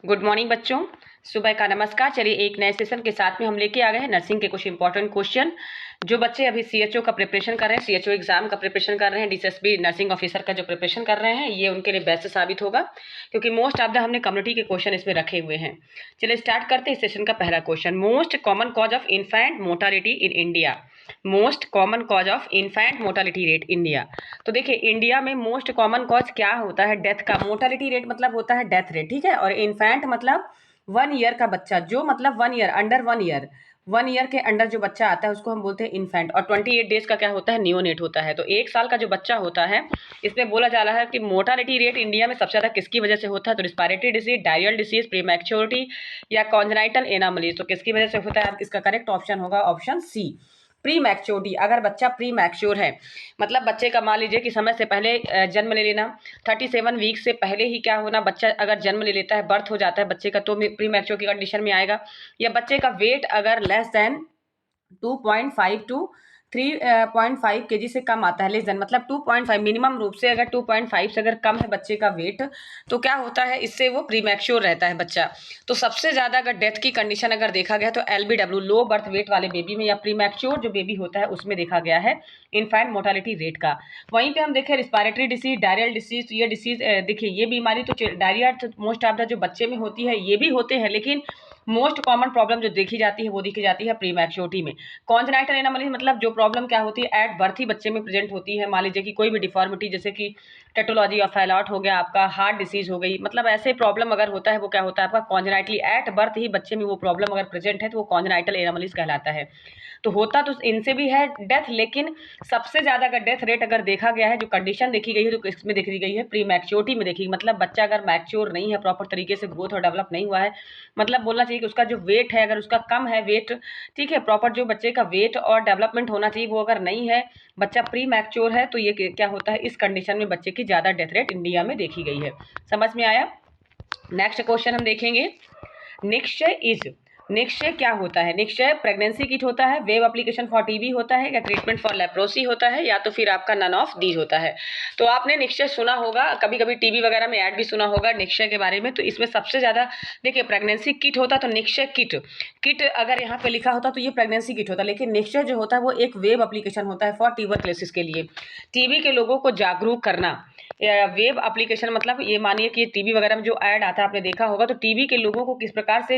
Good morning बच्चों, सुबह का नमस्कार। चलिए एक नए सेशन के साथ में हम लेके आ गए हैं नर्सिंग के कुछ इंपॉर्टेंट क्वेश्चन। जो बच्चे अभी सीएचओ का प्रिपरेशन कर रहे हैं, सीएचओ एग्जाम का प्रिपरेशन कर रहे हैं, डीएसएसबी नर्सिंग ऑफिसर का जो प्रिपरेशन कर रहे हैं, ये उनके लिए बेस्ट साबित होगा क्योंकि मोस्ट ऑफ द हमने कम्युनिटी के क्वेश्चन इसमें रखे हुए हैं। चलिए स्टार्ट करते हैं इस सेशन का पहला question. Most common cause of infant mortality in India. Most common cause of infant mortality rate India. तो देखिए इंडिया में मोस्ट कॉमन कॉज क्या होता है? डेथ का। मोर्टालिटी रेट मतलब होता है डेथ रेट, ठीक है। और इन्फेंट मतलब 1 ईयर का बच्चा, जो मतलब 1 ईयर, अंडर 1 ईयर, 1 ईयर के अंडर जो बच्चा आता है उसको हम बोलते हैं इन्फेंट। और 28 डेज का क्या होता है? नियोनेट होता है। तो 1 साल का जो बच्चा होता है, इसमें बोला जा रहा है कि मोर्टालिटी रेट इंडिया में सबसे ज्यादा किसकी वजह से होता है? तो respiratory disease, diarrhoeal disease, prematurity या कॉन्जेनाइटल एनामलीज। तो किसकी वजह से होता है? इसका करेक्ट ऑप्शन होगा ऑप्शन सी, प्री मैच्योरिटी। अगर बच्चा प्री मैच्योर है, मतलब बच्चे का मान लीजिए कि समय से पहले जन्म ले लेना, 37 वीक से पहले ही क्या होना, बच्चा अगर जन्म ले लेता है, बर्थ हो जाता है बच्चे का, तो प्री मैच्योर की कंडीशन में आएगा। या बच्चे का वेट अगर लेस देन 2.5 टू 3.5 kg से कम आता है, लेस देन मतलब 2.5 मिनिमम रूप से, अगर 2.5 से अगर कम है बच्चे का वेट, तो क्या होता है? इससे वो प्रीमैच्योर रहता है बच्चा। तो सबसे ज्यादा अगर डेथ की कंडीशन अगर देखा गया तो LBW, लो बर्थ वेट वाले बेबी में या प्रीमैच्योर जो बेबी होता है उसमें देखा गया है इनफैंट मोर्टालिटी रेट का। वहीं पे हम देखें रिस्पायरेटरी डिसीज, डायरियल डिसीज, ये डिसीज देखिए ये बीमारी तो डायरिया मोस्ट ऑफ द जो बच्चे में होती है ये भी होते हैं, लेकिन मोस्ट कॉमन प्रॉब्लम जो देखी जाती है वो देखी जाती है प्रीमैच्योरिटी में। कॉन्जेनाइटल एनोमली मतलब जो प्रॉब्लम क्या होती है? एट बर्थ ही बच्चे में प्रेजेंट होती है। मान लीजिए कि कोई भी डिफॉर्मिटी, जैसे कि टेटोलॉजी या फैलाउट हो गया, आपका हार्ट डिसीज हो गई, मतलब ऐसे प्रॉब्लम अगर होता है वो क्या होता है आपका? कॉन्जेनाइटली एट बर्थ ही बच्चे में वो प्रॉब्लम अगर प्रेजेंट है तो वो कॉन्जेनाइटल एनोमलीज कहलाता है। तो होता तो इनसे भी है डेथ, लेकिन सबसे ज्यादा अगर डेथ रेट अगर देखा गया है, जो कंडीशन देखी गई है तो इसमें देखी गई है प्री मैच्योरिटी में देखी, मतलब बच्चा अगर मैच्योर नहीं है, प्रॉपर तरीके से ग्रोथ और डेवलप नहीं हुआ है, मतलब बोलना चाहिए कि उसका जो वेट है अगर उसका कम है वेट, ठीक है, प्रॉपर जो बच्चे का वेट और डेवलपमेंट होना चाहिए वो अगर नहीं है, बच्चा प्री मैच्योर है, तो ये क्या होता है? इस कंडीशन में बच्चे की ज्यादा डेथ रेट इंडिया में देखी गई है। समझ में आया? नेक्स्ट क्वेश्चन हम देखेंगे। निक्षय इज, निक्षय क्या होता है? निक्षय प्रेगनेंसी किट होता है, वेब एप्लीकेशन फॉर टीबी होता है, या ट्रीटमेंट फॉर लेप्रोसी होता है, या तो फिर आपका नन ऑफ दीज होता है। तो आपने निक्षय सुना होगा, कभी कभी टीवी वगैरह में ऐड भी सुना होगा निक्षय के बारे में। तो इसमें सबसे ज्यादा देखिए प्रेगनेंसी किट होता तो निक्षय किट, किट अगर यहाँ पे लिखा होता तो ये प्रेगनेंसी किट होता, लेकिन निक्षय जो होता है वो एक वेब एप्लीकेशन होता है फॉर ट्यूबरक्लोसिस के लिए, टीबी के लोगों को जागरूक करना। वेब एप्लीकेशन मतलब ये मानिए कि टीवी वगैरह में जो ऐड आता है आपने देखा होगा, तो टीबी के लोगों को किस प्रकार से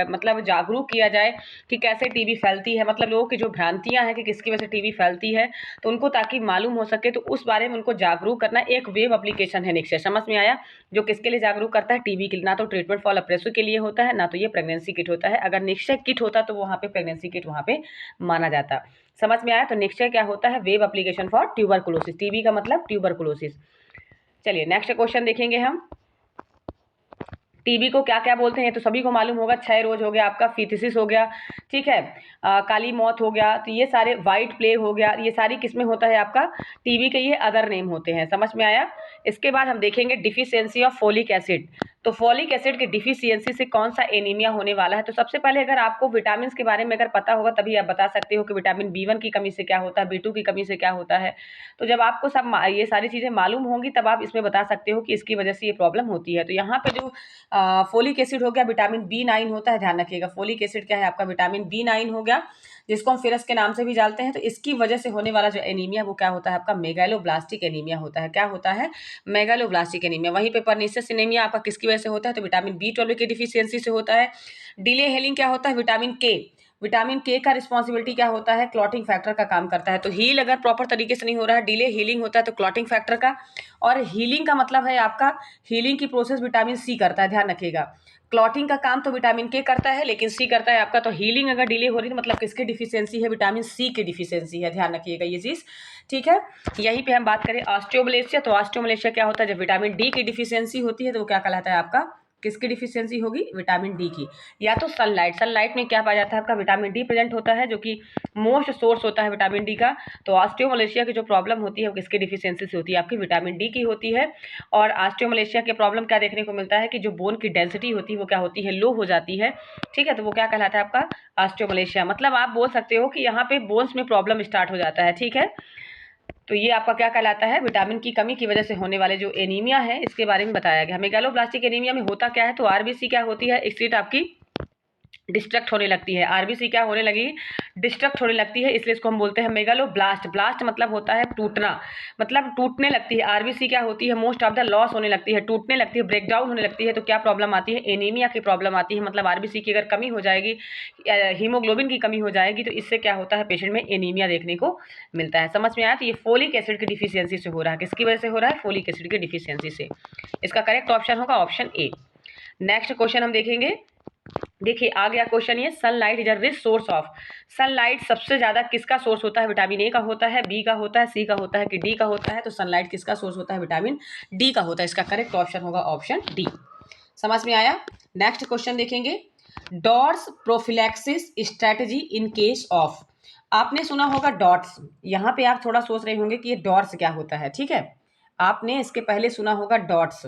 मतलब जागरूक किया जाए कि कैसे टीबी फैलती है, मतलब लोगों की जो भ्रांतियां हैं कि किसकी वजह से टीबी फैलती है, तो उनको ताकि मालूम हो सके, तो उस बारे में उनको जागरूक करना एक वेब एप्लीकेशन है निक्षय। समझ में आया? जो किसके लिए जागरूक करता है? टीबी के लिए। ना तो ट्रीटमेंट फॉर लेप्रोसी के लिए होता है, ना तो ये प्रेगनेंसी किट होता है। अगर निक्षय किट होता तो वहाँ पे प्रेगनेंसी किट वहाँ पे माना जाता। समझ में आया? तो निक्षय क्या होता है? Web application for tuberculosis. TB का मतलब ट्यूबरकुलोसिस। चलिए नेक्स्ट क्वेश्चन देखेंगे हम। टीबी को क्या क्या बोलते हैं? तो सभी को मालूम होगा, क्षय रोग हो गया, आपका फिथिसिस हो गया, ठीक है, काली मौत हो गया, तो ये सारे, व्हाइट प्लेग हो गया, ये सारी किसमें होता है आपका? टीबी के ये अदर नेम होते हैं। समझ में आया? इसके बाद हम देखेंगे डिफिशियंसी ऑफ फोलिक एसिड। तो फोलिक एसिड की डिफिशियंसी से कौन सा एनीमिया होने वाला है? तो सबसे पहले अगर आपको विटामिन के बारे में अगर पता होगा तभी आप बता सकते हो कि विटामिन B1 की कमी से क्या होता है, B2 की कमी से क्या होता है। तो जब आपको सब ये सारी चीजें मालूम होंगी तब आप इसमें बता सकते हो कि इसकी वजह से ये प्रॉब्लम होती है। तो यहाँ पे जो फोलिक एसिड हो गया, विटामिन B9 होता है, ध्यान रखिएगा। फोलिक एसिड क्या है आपका? विटामिन B9 हो गया, जिसको हम फेरस के नाम से भी जानते हैं। तो इसकी वजह से होने वाला जो एनीमिया वो क्या होता है आपका? मेगालोब्लास्टिक एनीमिया होता है। क्या होता है? Megaloblastic anaemia. वहीं पे परनीसियस एनीमिया आपका किसकी वजह से होता है? तो विटामिन B12 की डिफिशियंसी से होता है। डिले हीलिंग क्या होता है? विटामिन के, विटामिन के का रिस्पॉन्सिबिलिटी क्या होता है? क्लॉटिंग फैक्टर का काम करता है। तो हील अगर प्रॉपर तरीके से नहीं हो रहा है, डिले हीलिंग होता है तो क्लॉटिंग फैक्टर का। और हीलिंग का मतलब है आपका, हीलिंग की प्रोसेस विटामिन सी करता है, ध्यान रखिएगा। क्लॉटिंग का काम तो विटामिन के करता है, लेकिन सी करता है आपका। तो हीलिंग अगर डिले हो रही है मतलब किसकी डिफिशियंसी है? विटामिन सी की डिफिशियंसी है, ध्यान रखिएगा ये चीज, ठीक है। यहीं पे हम बात करें ऑस्टियोमलेशिया, तो ऑस्टियोमलेशिया क्या होता है? जब विटामिन डी की डिफिशियंसी होती है तो वो क्या कहलाता है आपका? किसकी डिफिशियंसी होगी? विटामिन डी की। या तो सनलाइट, सनलाइट में क्या पाया जाता है आपका? विटामिन डी प्रेजेंट होता है, जो कि मोस्ट सोर्स होता है विटामिन डी का। तो ऑस्टियोमलेशिया की जो प्रॉब्लम होती है वो किसकी डिफिशियंसी से होती है? आपकी विटामिन डी की होती है। और ऑस्टियोमलेशिया के प्रॉब्लम क्या देखने को मिलता है कि जो बोन की डेंसिटी होती है वो क्या होती है? लो हो जाती है, ठीक है। तो वो क्या कहलाता है आपका? ऑस्टियोमलेशिया। मतलब आप बोल सकते हो कि यहाँ पे बोन्स में प्रॉब्लम स्टार्ट हो जाता है, ठीक है। तो ये आपका क्या कहलाता है, विटामिन की कमी की वजह से होने वाले जो एनीमिया है इसके बारे में बताया गया। मेगालोब्लास्टिक एनीमिया में होता क्या है, तो आरबीसी क्या होती है, स्थिति आपकी डिस्ट्रक्ट होने लगती है। आरबीसी क्या होने लगी, डिस्ट्रक्ट होने लगती है, इसलिए इसको हम बोलते हैं मेगालोब्लास्ट। ब्लास्ट मतलब होता है टूटना, मतलब टूटने लगती है। आरबीसी क्या होती है, मोस्ट ऑफ द लॉस होने लगती है, टूटने लगती है, ब्रेकडाउन होने लगती है। तो क्या प्रॉब्लम आती है, एनीमिया की प्रॉब्लम आती है। मतलब आरबीसी की अगर कमी हो जाएगी, हीमोग्लोबिन की कमी हो जाएगी, तो इससे क्या होता है, पेशेंट में एनीमिया देखने को मिलता है। समझ में आया। तो ये फोलिक एसिड की डिफिशियंसी से हो रहा है। किसकी वजह से हो रहा है, फोलिक एसिड की डिफिशियंसी से। इसका करेक्ट ऑप्शन होगा ऑप्शन ए। नेक्स्ट क्वेश्चन हम देखेंगे। देखिए आ गया क्वेश्चन, ये sunlight is a rich source of. Sunlight सबसे ज्यादा किसका सोर्स होता है, विटामिन ए का होता है, बी का होता है, सी का होता है कि डी का होता है। तो सनलाइट किसका सोर्स होता है, विटामिन डी का होता है। इसका करेक्ट ऑप्शन होगा ऑप्शन डी। समझ में आया। नेक्स्ट क्वेश्चन देखेंगे, dots prophylaxis strategy in case of. आपने सुना होगा डॉट्स, यहाँ पे आप थोड़ा सोच रहे होंगे कि ये डॉट्स क्या होता है। ठीक है, आपने इसके पहले सुना होगा डॉट्स,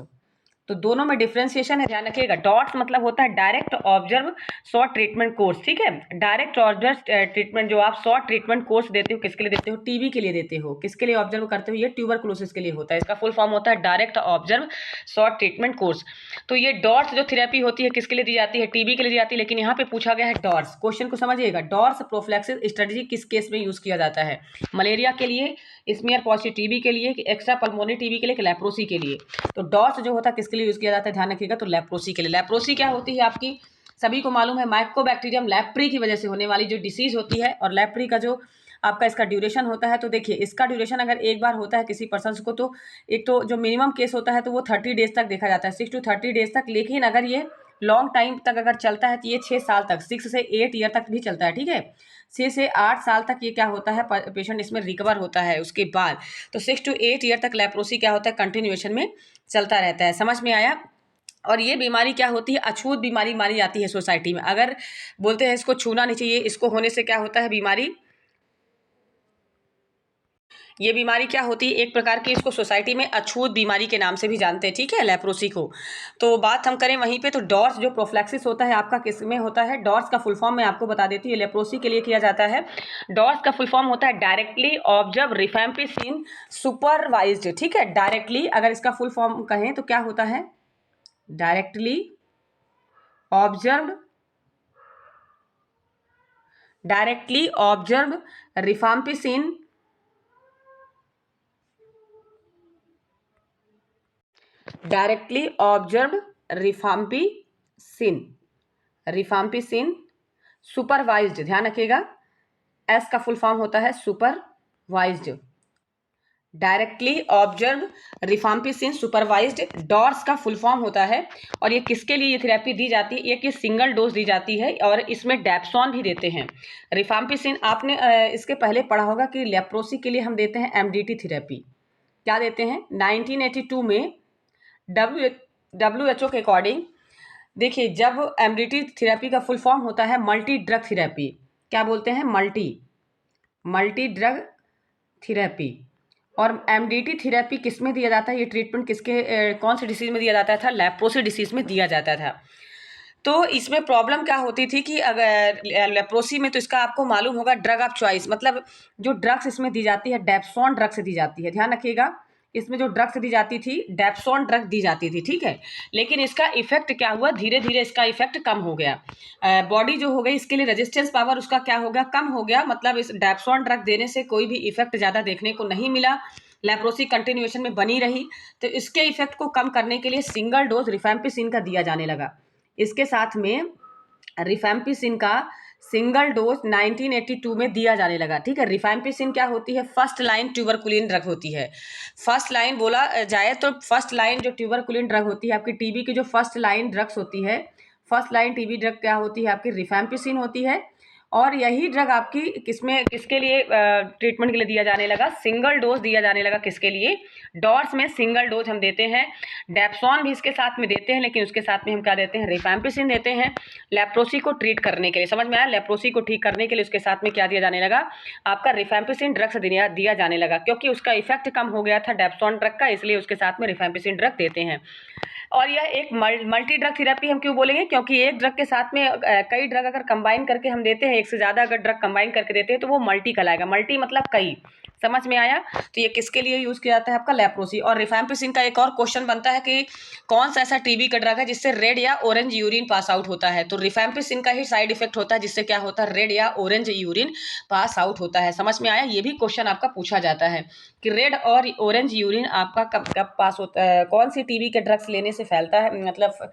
तो दोनों में डिफ्रेंसिएशन है, ध्यान रखिएगा। डॉट्स मतलब होता है direct observe short treatment course. ठीक है, डायरेक्ट ऑब्जर्व ट्रीटमेंट जो आप शॉर्ट ट्रीटमेंट कोर्स देते हो, किसके लिए देते हो, टीबी के लिए देते हो। किसके लिए ऑब्जर्व करते हो, ये ट्यूबरकुलोसिस के लिए होता है। इसका फुल फॉर्म होता है direct observe short treatment course. तो ये डॉट्स जो थेरेपी होती है किसके लिए दी जाती है, टीबी के लिए दी जाती है। लेकिन यहाँ पे पूछा गया है डॉट्स, क्वेश्चन को समझिएगा। डॉट्स प्रोफिलैक्सिस स्ट्रेटजी किस केस में यूज किया जाता है, मलेरिया के लिए, स्मीयर पॉजिटिव टीबी के लिए, एक्स्ट्रा पल्मोनरी टीबी के लिए, लेप्रोसी के लिए। तो डॉट्स जो होता है किसके लिए यूज किया जाता है, ध्यान रखिएगा, तो लेप्रोसी के लिए। लेप्रोसी क्या होती है आपकी, सभी को मालूम है, माइकोबैक्टीरियम लेप्री की वजह से होने वाली जो डिसीज होती है। और लेप्री का जो आपका इसका ड्यूरेशन होता है, तो देखिए इसका ड्यूरेशन अगर एक बार होता है किसी पर्सन को, तो एक तो जो मिनिमम केस होता है तो वो 30 डेज तक देखा जाता है, 6 to 30 डेज तक। लेकिन अगर ये लॉन्ग टाइम तक अगर चलता है तो ये 6 साल तक, 6 से 8 ईयर तक भी चलता है। ठीक है, 6 से 8 साल तक ये क्या होता है, पेशेंट इसमें रिकवर होता है उसके बाद। तो 6 to 8 ईयर तक लेप्रोसी क्या होता है, कंटिन्यूएशन में चलता रहता है। समझ में आया। और ये बीमारी क्या होती है, अछूत बीमारी मानी जाती है सोसाइटी में। अगर बोलते हैं इसको छूना नहीं चाहिए, इसको होने से क्या होता है बीमारी, ये बीमारी क्या होती है, एक प्रकार की इसको सोसाइटी में अछूत बीमारी के नाम से भी जानते हैं। ठीक है, लेप्रोसी को। तो बात हम करें वहीं पे, तो डॉट्स जो प्रोफिलैक्सिस होता है आपका किस में होता है, डॉट्स का फुल फॉर्म मैं आपको बता देती हूँ, लेप्रोसी के लिए किया जाता है। डॉट्स का फुल फॉर्म होता है डायरेक्टली ऑब्जर्व रिफैम्पिसिन सुपरवाइज्ड। ठीक है, डायरेक्टली अगर इसका फुल फॉर्म कहें तो क्या होता है, directly observe, directly observe rifampicin, directly observe rifampicin, rifampicin supervised, ध्यान रखिएगा। एस का फुल फॉर्म होता है supervised, directly observe rifampicin supervised. Dots का फुल फॉर्म होता है। और ये किसके लिए ये थेरेपी दी जाती है, ये सिंगल डोज दी जाती है और इसमें डेप्सॉन भी देते हैं। रिफाम्पिसिन आपने इसके पहले पढ़ा होगा कि लेप्रोसी के लिए हम देते हैं एमडीटी थेरेपी। क्या देते हैं, 1982 में WHO के अकॉर्डिंग, देखिए जब एमडीटी थेरेपी का फुल फॉर्म होता है मल्टी ड्रग थेरेपी। क्या बोलते हैं, मल्टी ड्रग थेरेपी। और एमडीटी थेरेपी किस में दिया जाता है, ये ट्रीटमेंट किसके कौन सी डिसीज में दिया जाता था, लेप्रोसी डिसीज में दिया जाता था। तो इसमें प्रॉब्लम क्या होती थी कि अगर लेप्रोसी में, तो इसका आपको मालूम होगा ड्रग ऑफ चॉइस, मतलब जो ड्रग्स इसमें दी जाती है डेप्सॉन ड्रग से दी जाती है। ध्यान रखिएगा, इसमें जो ड्रग्स दी जाती थी डेप्सॉन ड्रग दी जाती थी। ठीक है, लेकिन इसका इफेक्ट क्या हुआ, धीरे धीरे इसका इफेक्ट कम हो गया। बॉडी जो हो गई इसके लिए रेजिस्टेंस पावर उसका क्या हो गया, कम हो गया। मतलब इस डेप्सॉन ड्रग देने से कोई भी इफेक्ट ज़्यादा देखने को नहीं मिला, लेप्रोसी कंटिन्यूएशन में बनी रही। तो इसके इफेक्ट को कम करने के लिए सिंगल डोज रिफैम्पिसिन का दिया जाने लगा। इसके साथ में रिफैम्पिसिन का सिंगल डोज 1982 में दिया जाने लगा। ठीक है, रिफैम्पिसिन क्या होती है, फर्स्ट लाइन ट्यूबरकुलिन ड्रग होती है। फर्स्ट लाइन बोला जाए तो फर्स्ट लाइन जो ट्यूबरकुलिन ड्रग होती है आपकी टीबी की, जो फर्स्ट लाइन ड्रग्स होती है, फर्स्ट लाइन टीबी ड्रग क्या होती है आपकी, रिफैम्पिसिन होती है। और यही ड्रग आपकी किसके लिए ट्रीटमेंट के लिए दिया जाने लगा, सिंगल डोज दिया जाने लगा। किसके लिए, डॉट्स में सिंगल डोज हम देते हैं, डेप्सॉन भी इसके साथ में देते हैं, लेकिन उसके साथ में हम क्या देते हैं, रिफैम्पिसिन देते हैं लेप्रोसी को ट्रीट करने के लिए। समझ में आया, लेप्रोसी को ठीक करने के लिए उसके साथ में क्या दिया जाने लगा, आपका रिफैम्पिसिन ड्रग्स दिया जाने लगा, क्योंकि उसका इफेक्ट कम हो गया था डेप्सॉन ड्रग का, इसलिए उसके साथ में रिफैम्पिसिन ड्रग देते हैं। और यह एक मल्टी ड्रग थेरेपी हम क्यों बोलेंगे, क्योंकि एक ड्रग के साथ में कई ड्रग अगर कंबाइन करके हम देते हैं, एक से ज़्यादा अगर ड्रग कंबाइन करके देते हैं तो वो मल्टी कहलाएगा। मल्टी मतलब कई, समझ में आया। तो ये किसके लिए यूज़ किया जाता है, आपका लेप्रोसी। और रिफैम्पिसिन का एक और क्वेश्चन बनता है कि कौन सा ऐसा टीबी का ड्रग है जिससे रेड या ऑरेंज यूरिन पास आउट होता है। तो रिफैम्पिसिन का ही साइड इफेक्ट होता है जिससे क्या होता है, रेड या ऑरेंज यूरिन पास आउट होता है। समझ में आया। ये भी क्वेश्चन आपका पूछा जाता है कि रेड और ऑरेंज यूरिन आपका कब कब पास होता है, कौन सी टीबी के ड्रग्स लेने से फैलता है, मतलब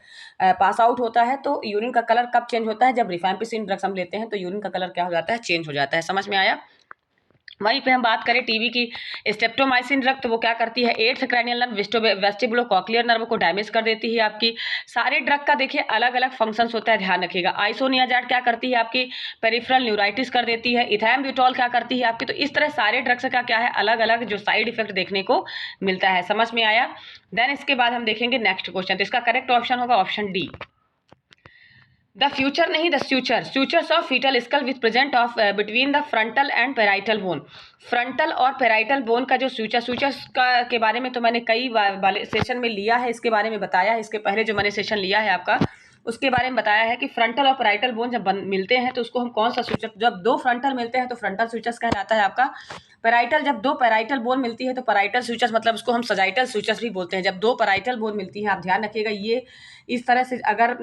पास आउट होता है। तो यूरिन का कलर कब चेंज होता है, जब रिफैम्पिसिन ड्रग्स हम लेते हैं तो यूरिन का कलर क्या हो जाता है, चेंज हो जाता है। समझ में आया। वहीं पे हम बात करें टीबी की, स्ट्रेप्टोमाइसिन ड्रग, तो वो क्या करती है, एट्स क्रैनियल नर्व, वेस्टिबुलोकॉक्लियर नर्व को डैमेज कर देती है आपकी। सारे ड्रग का देखिए अलग अलग फंक्शंस होता है, ध्यान रखिएगा। आइसोनियाजाइड क्या करती है, आपकी पेरिफेरल न्यूराइटिस कर देती है। इथैम्ब्यूटॉल क्या करती है आपकी। तो इस तरह सारे ड्रग्स का क्या है, अलग अलग जो साइड इफेक्ट देखने को मिलता है। समझ में आया। देन इसके बाद हम देखेंगे नेक्स्ट क्वेश्चन। तो इसका करेक्ट ऑप्शन होगा ऑप्शन डी। द फ्यूचर नहीं, the sutures of foetal skull with present of between the frontal and parietal bone. Frontal और पेराइटल बोन का जो स्यूचर्स का के बारे में तो मैंने कई वाले सेशन में लिया है, इसके बारे में बताया है। इसके पहले जो मैंने सेशन लिया है आपका, उसके बारे में बताया है कि फ्रंटल और पेराइटल बोन जब मिलते हैं तो उसको हम कौन सा स्यूचर, जब दो फ्रंटल मिलते हैं तो फ्रंटल स्यूचर्स कहलाता है आपका। पेराइटल, जब दो पेराइटल बोन मिलती है तो पेराइटल स्यूचर्स, मतलब उसको हम सजाइटल स्यूचर्स भी बोलते हैं। जब दो पेराइटल बोन मिलती है, आप ध्यान रखिएगा, ये इस तरह से अगर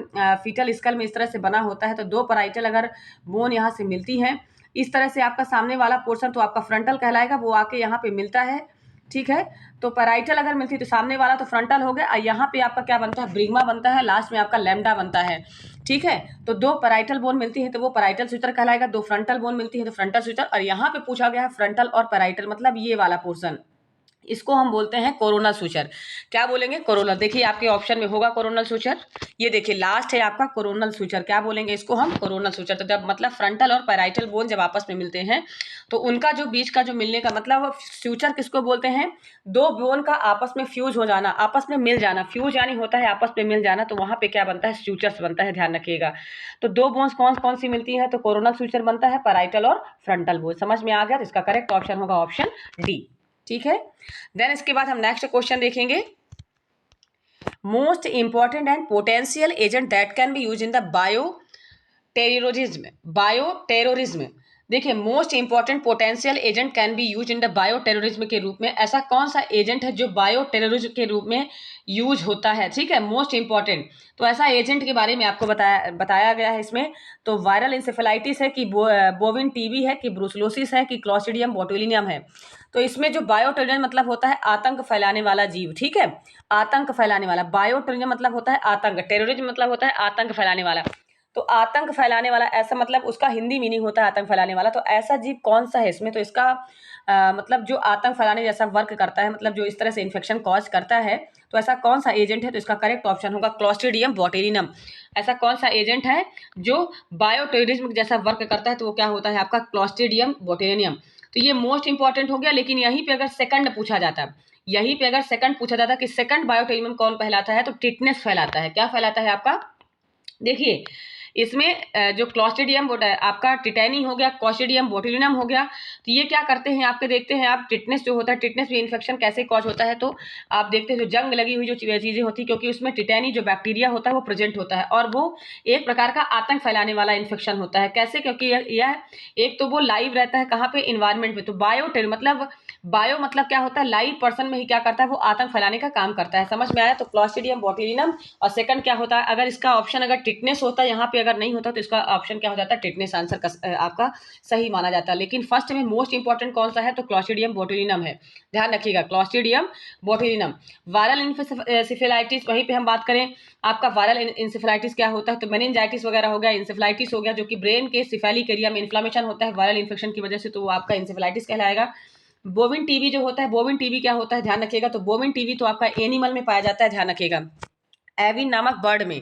फीटल स्कल में इस तरह से बना होता है तो दो पेराइटल अगर बोन यहाँ से मिलती हैं इस तरह से, आपका सामने वाला पोर्शन तो आपका फ्रंटल कहलाएगा, वो आके यहाँ पे मिलता है, ठीक है। तो पेराइटल अगर मिलती है तो सामने वाला तो फ्रंटल हो गया, और यहाँ पे आपका क्या बनता है, ब्रिग्मा बनता है, लास्ट में आपका लैम्डा बनता है, ठीक है। तो दो पेराइटल बोन मिलती है तो वो पेराइटल स्यूचर कहलाएगा, दो फ्रंटल बोन मिलती है तो फ्रंटल स्यूचर। और यहाँ पे पूछा गया है फ्रंटल और पेराइटल, मतलब ये वाला पोर्शन, इसको हम बोलते हैं कोरोनल सूचर। क्या बोलेंगे, कोरोनल। देखिए आपके ऑप्शन में होगा कोरोनल सूचर, ये देखिए लास्ट है आपका कोरोनल सूचर। क्या बोलेंगे इसको हम, कोरोनल सूचर। तो जब मतलब फ्रंटल और पैराइटल बोन जब आपस में मिलते हैं तो उनका जो बीच का जो मिलने का मतलब, सूचर किसको बोलते हैं, दो बोन का आपस में फ्यूज हो जाना, आपस में मिल जाना। फ्यूज यानी होता है आपस में मिल जाना, तो वहां पे क्या बनता है, सूचर्स बनता है, ध्यान रखिएगा। तो दो बोन्स कौन कौन सी मिलती है, तो कोरोनल सूचर बनता है, पैराइटल और फ्रंटल बोन। समझ में आ गया। तो इसका करेक्ट ऑप्शन होगा ऑप्शन डी, ठीक है। देन इसके बाद हम नेक्स्ट क्वेश्चन देखेंगे। Most important and potential agent that can be use in the bioterrorism. देखिए most important potential agent can be use in the bioterrorism के रूप में, ऐसा कौन सा एजेंट है जो बायो टेररिज्म के रूप में यूज होता है, ठीक है, मोस्ट इंपॉर्टेंट। तो ऐसा एजेंट के बारे में आपको बताया गया है इसमें। तो वायरल इंसेफेलाइटिस है कि बोविन टीबी है कि ब्रुसलोसिस है कि क्लॉस्ट्रिडियम बोटुलिनियम है। तो इसमें जो बायो टेररिज्म मतलब होता है आतंक फैलाने वाला जीव, ठीक है, आतंक फैलाने वाला। बायो टेररिज्म मतलब होता है आतंक, टेररिज्म मतलब होता है आतंक फैलाने वाला। तो आतंक फैलाने वाला, ऐसा मतलब उसका हिंदी मीनिंग होता है आतंक फैलाने वाला। तो ऐसा जीव कौन सा है इसमें, तो इसका मतलब जो आतंक फैलाने जैसा वर्क करता है, मतलब जो इस तरह से इन्फेक्शन कॉज करता है, तो ऐसा कौन सा एजेंट है, तो इसका करेक्ट ऑप्शन होगा क्लॉस्ट्रिडियम बोटेलिनम। ऐसा कौन सा एजेंट है जो बायो टेररिज्म जैसा वर्क करता है, तो वो क्या होता है आपका क्लॉस्ट्रिडियम बोटेलिनियम। तो ये मोस्ट इंपॉर्टेंट हो गया। लेकिन यहीं पे अगर सेकंड पूछा जाता, यहीं पे अगर सेकंड पूछा जाता कि सेकंड बायोटेरियम कौन फैलाता है, तो टिटनेस फैलाता है। क्या फैलाता है आपका, देखिए इसमें जो क्लॉस्ट्रिडियम आपका टिटैनी हो गया, क्लॉस्ट्रिडियम बोटुलिनम हो गया, तो ये क्या करते हैं आपके, देखते हैं आप, टिटनेस जो होता है, टिटनेस में इन्फेक्शन कैसे कॉज होता है, तो आप देखते हैं जो जंग लगी हुई जो चीज़ें होती है, क्योंकि उसमें टिटैनी जो बैक्टीरिया होता है वो प्रेजेंट होता है, और वो एक प्रकार का आतंक फैलाने वाला इन्फेक्शन होता है। कैसे, क्योंकि यह एक तो वो लाइव रहता है कहाँ पे, इन्वायरमेंट में। तो बायो मतलब क्या होता है, लाइव पर्सन में ही क्या करता है, वो आतंक फैलाने का काम करता है। समझ में आया। तो क्लॉस्ट्रिडियम बोटुलिनम, और सेकंड क्या होता है, अगर इसका ऑप्शन अगर टिटनेस होता है यहाँ पे, अगर नहीं होता तो इसका ऑप्शन क्या हो जाता है, टिटनेस आंसर आपका सही माना जाता है। लेकिन फर्स्ट में मोस्ट इंपॉर्टेंट कौन सा है, तो क्लॉस्ट्रिडियम बोटुलिनम है, ध्यान रखिएगा, क्लॉस्ट्रिडियम बोटुलिनम। वायरल इंसेफेलाइटिस, वहीं पे हम बात करें आपका वायरल इंसेफेलाइटिस क्या होता है, तो मेनिंजाइटिस वगैरह हो गया, इंसेफेलाइटिस हो गया, जो कि ब्रेन के सिफेलिक एरिया में इन्फ्लेमेशन होता है वायरल इन्फेक्शन की वजह से, तो वो आपका इंसेफेलाइटिस कहलाएगा। बोविन टीबी जो होता है, बोविन टीबी क्या होता है, ध्यान रखिएगा, तो बोविन टीबी तो आपका एनिमल में पाया जाता है, ध्यान रखिएगा, एविन नामक बर्ड में।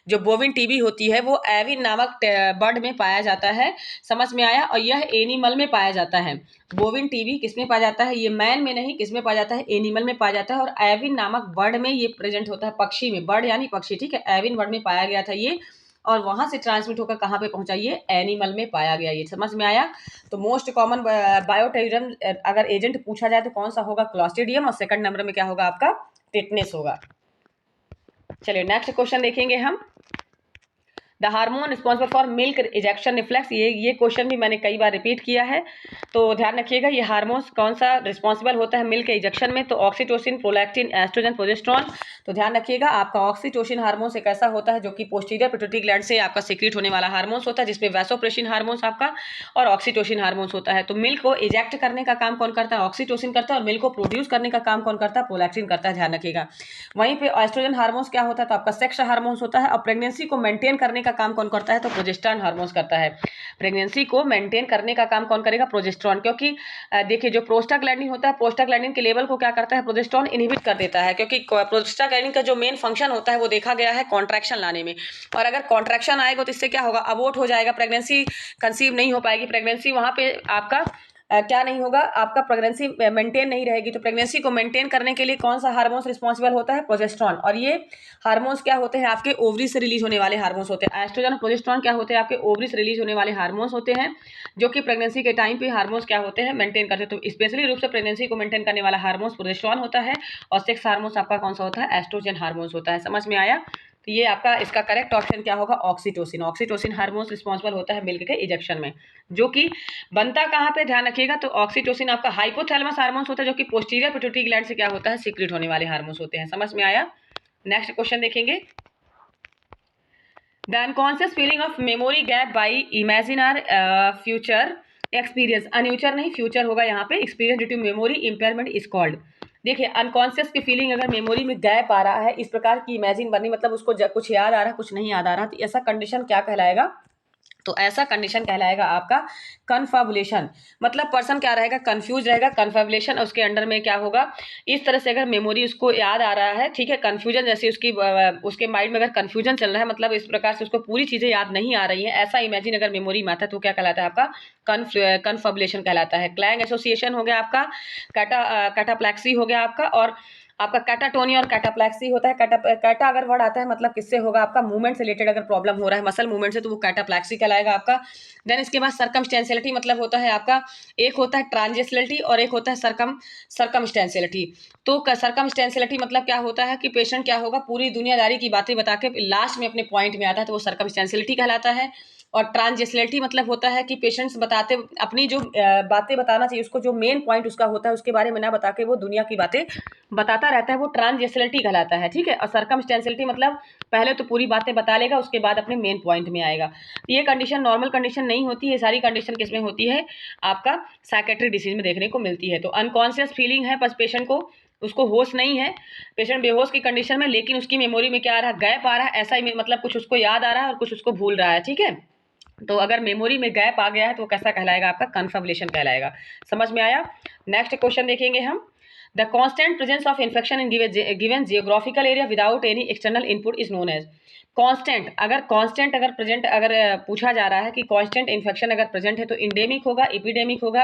जो बोविन टीबी होती है वो एविन नामक बर्ड में पाया जाता है। समझ में आया। और यह एनिमल में पाया जाता है। बोविन टीबी किस में पाया जाता है, ये मैन में नहीं, किस में पाया जाता है, एनिमल में पाया जाता है। और एविन नामक बर्ड में ये प्रेजेंट होता है, पक्षी में, बर्ड यानी पक्षी, ठीक है, एविन बर्ड में पाया गया था ये, और वहां से ट्रांसमिट होकर कहाँ पे पहुंचा, ये एनिमल में पाया गया। ये समझ में आया। तो मोस्ट कॉमन बायोटेरिज्म अगर एजेंट पूछा जाए तो कौन सा होगा, क्लॉस्ट्रिडियम, और सेकंड नंबर में क्या होगा आपका, टिटनेस होगा। चलिए नेक्स्ट क्वेश्चन देखेंगे हम। The hormone responsible for milk ejection reflex, ये क्वेश्चन भी मैंने कई बार रिपीट किया है, तो ध्यान रखिएगा। ये हार्मोन्स कौन सा रिस्पॉन्सिबल होता है मिल्क इजेक्शन में? तो ऑक्सीटोसिन, प्रोलैक्टिन, एस्ट्रोजन, प्रोजेस्टेरॉन। तो ध्यान रखिएगा, आपका ऑक्सीटोसिन हार्मोन एक ऐसा होता है जो कि पोस्टीरियर पिट्यूटरी ग्लैंड से आपका सीक्रेट होने वाला हार्मोन्स होता है, जिसमें वैसोप्रेसिन हार्मोन्स आपका और ऑक्सीटोसिन हार्मोन्स होता है। तो मिल्क को इजेक्ट करने का काम कौन करता है? ऑक्सीटोसिन करता है। और मिल्क को प्रोड्यूस करने का काम कौन करता है? प्रोलैक्टिन करता है, ध्यान रखिएगा। वहीं पे एस्ट्रोजन हार्मोन्स क्या होता है? तो आपका सेक्स हार्मोन्स होता है। और प्रेगनेंसी को मेंटेन करने का काम कौन करता है? तो प्रोजेस्टेरॉन हार्मोन्स करता है। प्रेगनेंसी को मेंटेन करने का काम कौन करेगा? प्रोजेस्टेरॉन। क्योंकि देखिए जो प्रोस्टाग्लैंडिन होता है, प्रोस्टाग्लैंडिन के लेवल को क्या करता है? प्रोजेस्टेरॉन इनहिबिट कर देता है, क्योंकि प्रोस्टाग्लैंडिन का जो मेन फंक्शन होता है वो देखा गया है कॉन्ट्रैक्शन लाने में। और अगर कॉन्ट्रैक्शन आएगा तो इससे क्या होगा? अबॉर्ट हो जाएगा, प्रेगनेंसी कंसीव नहीं हो पाएगी, प्रेगनेंसी वहां पे आपका क्या नहीं होगा? आपका प्रेगनेंसी मेंटेन नहीं रहेगी। तो प्रेगनेंसी को मेंटेन करने के लिए कौन सा हार्मोन्स रिस्पॉन्सिबल होता है? प्रोजेस्टेरॉन। और ये हार्मोन्स क्या होते हैं? आपके ओवरी से रिलीज होने वाले हार्मोन्स होते हैं। एस्ट्रोजन और प्रोजेस्टेरॉन क्या होते हैं? आपके ओवरी से रिलीज होने वाले हार्मोन्स होते हैं, जो कि प्रेगनेंसी के टाइम पे हार्मोन्स क्या होते हैं? मेंटेन करते हैं। तो स्पेशली रूप से प्रेगनेंसी को मेंटेन करने वाला हार्मोन्स प्रोजेस्टेरॉन होता है। और सेक्स हार्मोन्स आपका कौन सा होता है? एस्ट्रोजन हार्मोन्स होता है। समझ में आया? तो ये आपका इसका करेक्ट ऑप्शन क्या होगा? ऑक्सीटोसिन। ऑक्सीटोसिन हार्मोन्स रिस्पॉन्सिबल होता है मिल्क के इजेक्शन में, जो कि बनता कहाँ पे? ध्यान रखिएगा। तो ऑक्सीटोसिन आपका हाइपोथैलेमस हार्मोन्स होता है, जो कि पोस्टीरियर पिट्यूटरी ग्लैंड से क्या होता है? सीक्रेट होने वाले हार्मोन्स होते हैं। समझ में आया? नेक्स्ट क्वेश्चन देखेंगे। The unconscious feeling of memory gap by imagine are future experience. अनफ्यूचर नहीं, फ्यूचर होगा यहाँ पे। Experience due to memory impairment is called. देखिए अनकॉन्शियस की फीलिंग अगर मेमोरी में गैप आ रहा है, इस प्रकार की इमेजिन बनी, मतलब उसको कुछ याद आ रहा है, कुछ नहीं याद आ रहा, तो ऐसा कंडीशन क्या कहलाएगा? तो ऐसा कंडीशन कहलाएगा आपका कन्फाबुलेशन। मतलब पर्सन क्या रहेगा? कंफ्यूज रहेगा। कन्फाबुलेशन उसके अंडर में क्या होगा? इस तरह से अगर मेमोरी उसको याद आ रहा है, ठीक है, कंफ्यूजन जैसे उसके माइंड में अगर कंफ्यूजन चल रहा है, मतलब इस प्रकार से उसको पूरी चीजें याद नहीं आ रही हैं, ऐसा इमेजिन अगर मेमोरी में आता है तो क्या कहलाता है? आपका कन्फाबुलेशन कहलाता है। क्लैंग एसोसिएशन हो गया आपका, कैटाप्लेक्सी हो गया आपका, और आपका कैटाटोनिया और कैटाप्लेक्सी होता है। कैटा अगर वर्ड आता है मतलब किससे होगा? आपका मूवमेंट से रिलेटेड अगर प्रॉब्लम हो रहा है, मसल मूवमेंट से, तो वो कैटाप्लेक्सी कहलाएगा आपका। देन इसके बाद सर्कमस्टेंशियलिटी मतलब होता है आपका, एक होता है ट्रांजिशनलिटी और एक होता है सर्कमस्टेंशियलिटी। तो सर्कमस्टेंशियलिटी मतलब क्या होता है कि पेशेंट क्या होगा? पूरी दुनियादारी की बातें बता के लास्ट में अपने पॉइंट में आता है, तो वो सर्कमस्टेंशियलिटी कहलाता है। और ट्रांजिशनलिटी मतलब होता है कि पेशेंट्स बताते अपनी जो बातें बताना चाहिए उसको, जो मेन पॉइंट उसका होता है उसके बारे में ना बता के वो दुनिया की बातें बताता रहता है, वो ट्रांजिशनलिटी कहलाता है, ठीक है। और सर्कमस्टेंशियलिटी मतलब पहले तो पूरी बातें बता लेगा, उसके बाद अपने मेन पॉइंट में आएगा। ये कंडीशन नॉर्मल कंडीशन नहीं होती है, सारी कंडीशन किसमें होती है? आपका साइकेट्रिक डिसीज में देखने को मिलती है। तो अनकॉन्शियस फीलिंग है बस पेशेंट को, उसको होश नहीं है, पेशेंट बेहोश की कंडीशन में, लेकिन उसकी मेमोरी में क्या आ रहा है? गैप आ रहा है। ऐसा ही मतलब कुछ उसको याद आ रहा है और कुछ उसको भूल रहा है, ठीक है। तो अगर मेमोरी में गैप आ गया है तो वो कैसा कहलाएगा? आपका कन्फर्मेशन कहलाएगा। समझ में आया? नेक्स्ट क्वेश्चन देखेंगे हम। The constant presence of infection in given geographical area without any external input is known as. Constant अगर प्रेजेंट अगर पूछा जा रहा है कि कांस्टेंट इन्फेक्शन अगर प्रेजेंट है तो इंडेमिक होगा, एपिडेमिक होगा,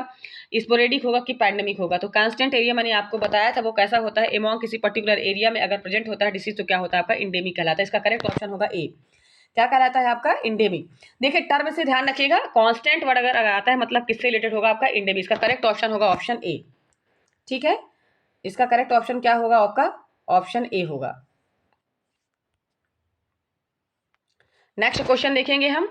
स्पोरेडिक होगा कि पैंडेमिक होगा। तो कांस्टेंट एरिया मैंने आपको बताया था वो कैसा होता है? एमॉन्ग किसी पर्टिकुलर एरिया में अगर प्रेजेंट होता है डिसीज तो क्या होता है? आपका इंडेमिक कहलाता है। इसका करेक्ट ऑप्शन होगा ए। क्या कहलाता है? आपका इंडेमिक। देखिए टर्म से ध्यान रखिएगा, कांस्टेंट वर्ड अगर आता है मतलब किससे रिलेटेड होगा? आपका इंडेमिक। इसका करेक्ट ऑप्शन होगा ऑप्शन ए, ठीक है। इसका करेक्ट ऑप्शन क्या होगा? आपका ऑप्शन ए होगा। नेक्स्ट क्वेश्चन देखेंगे हम।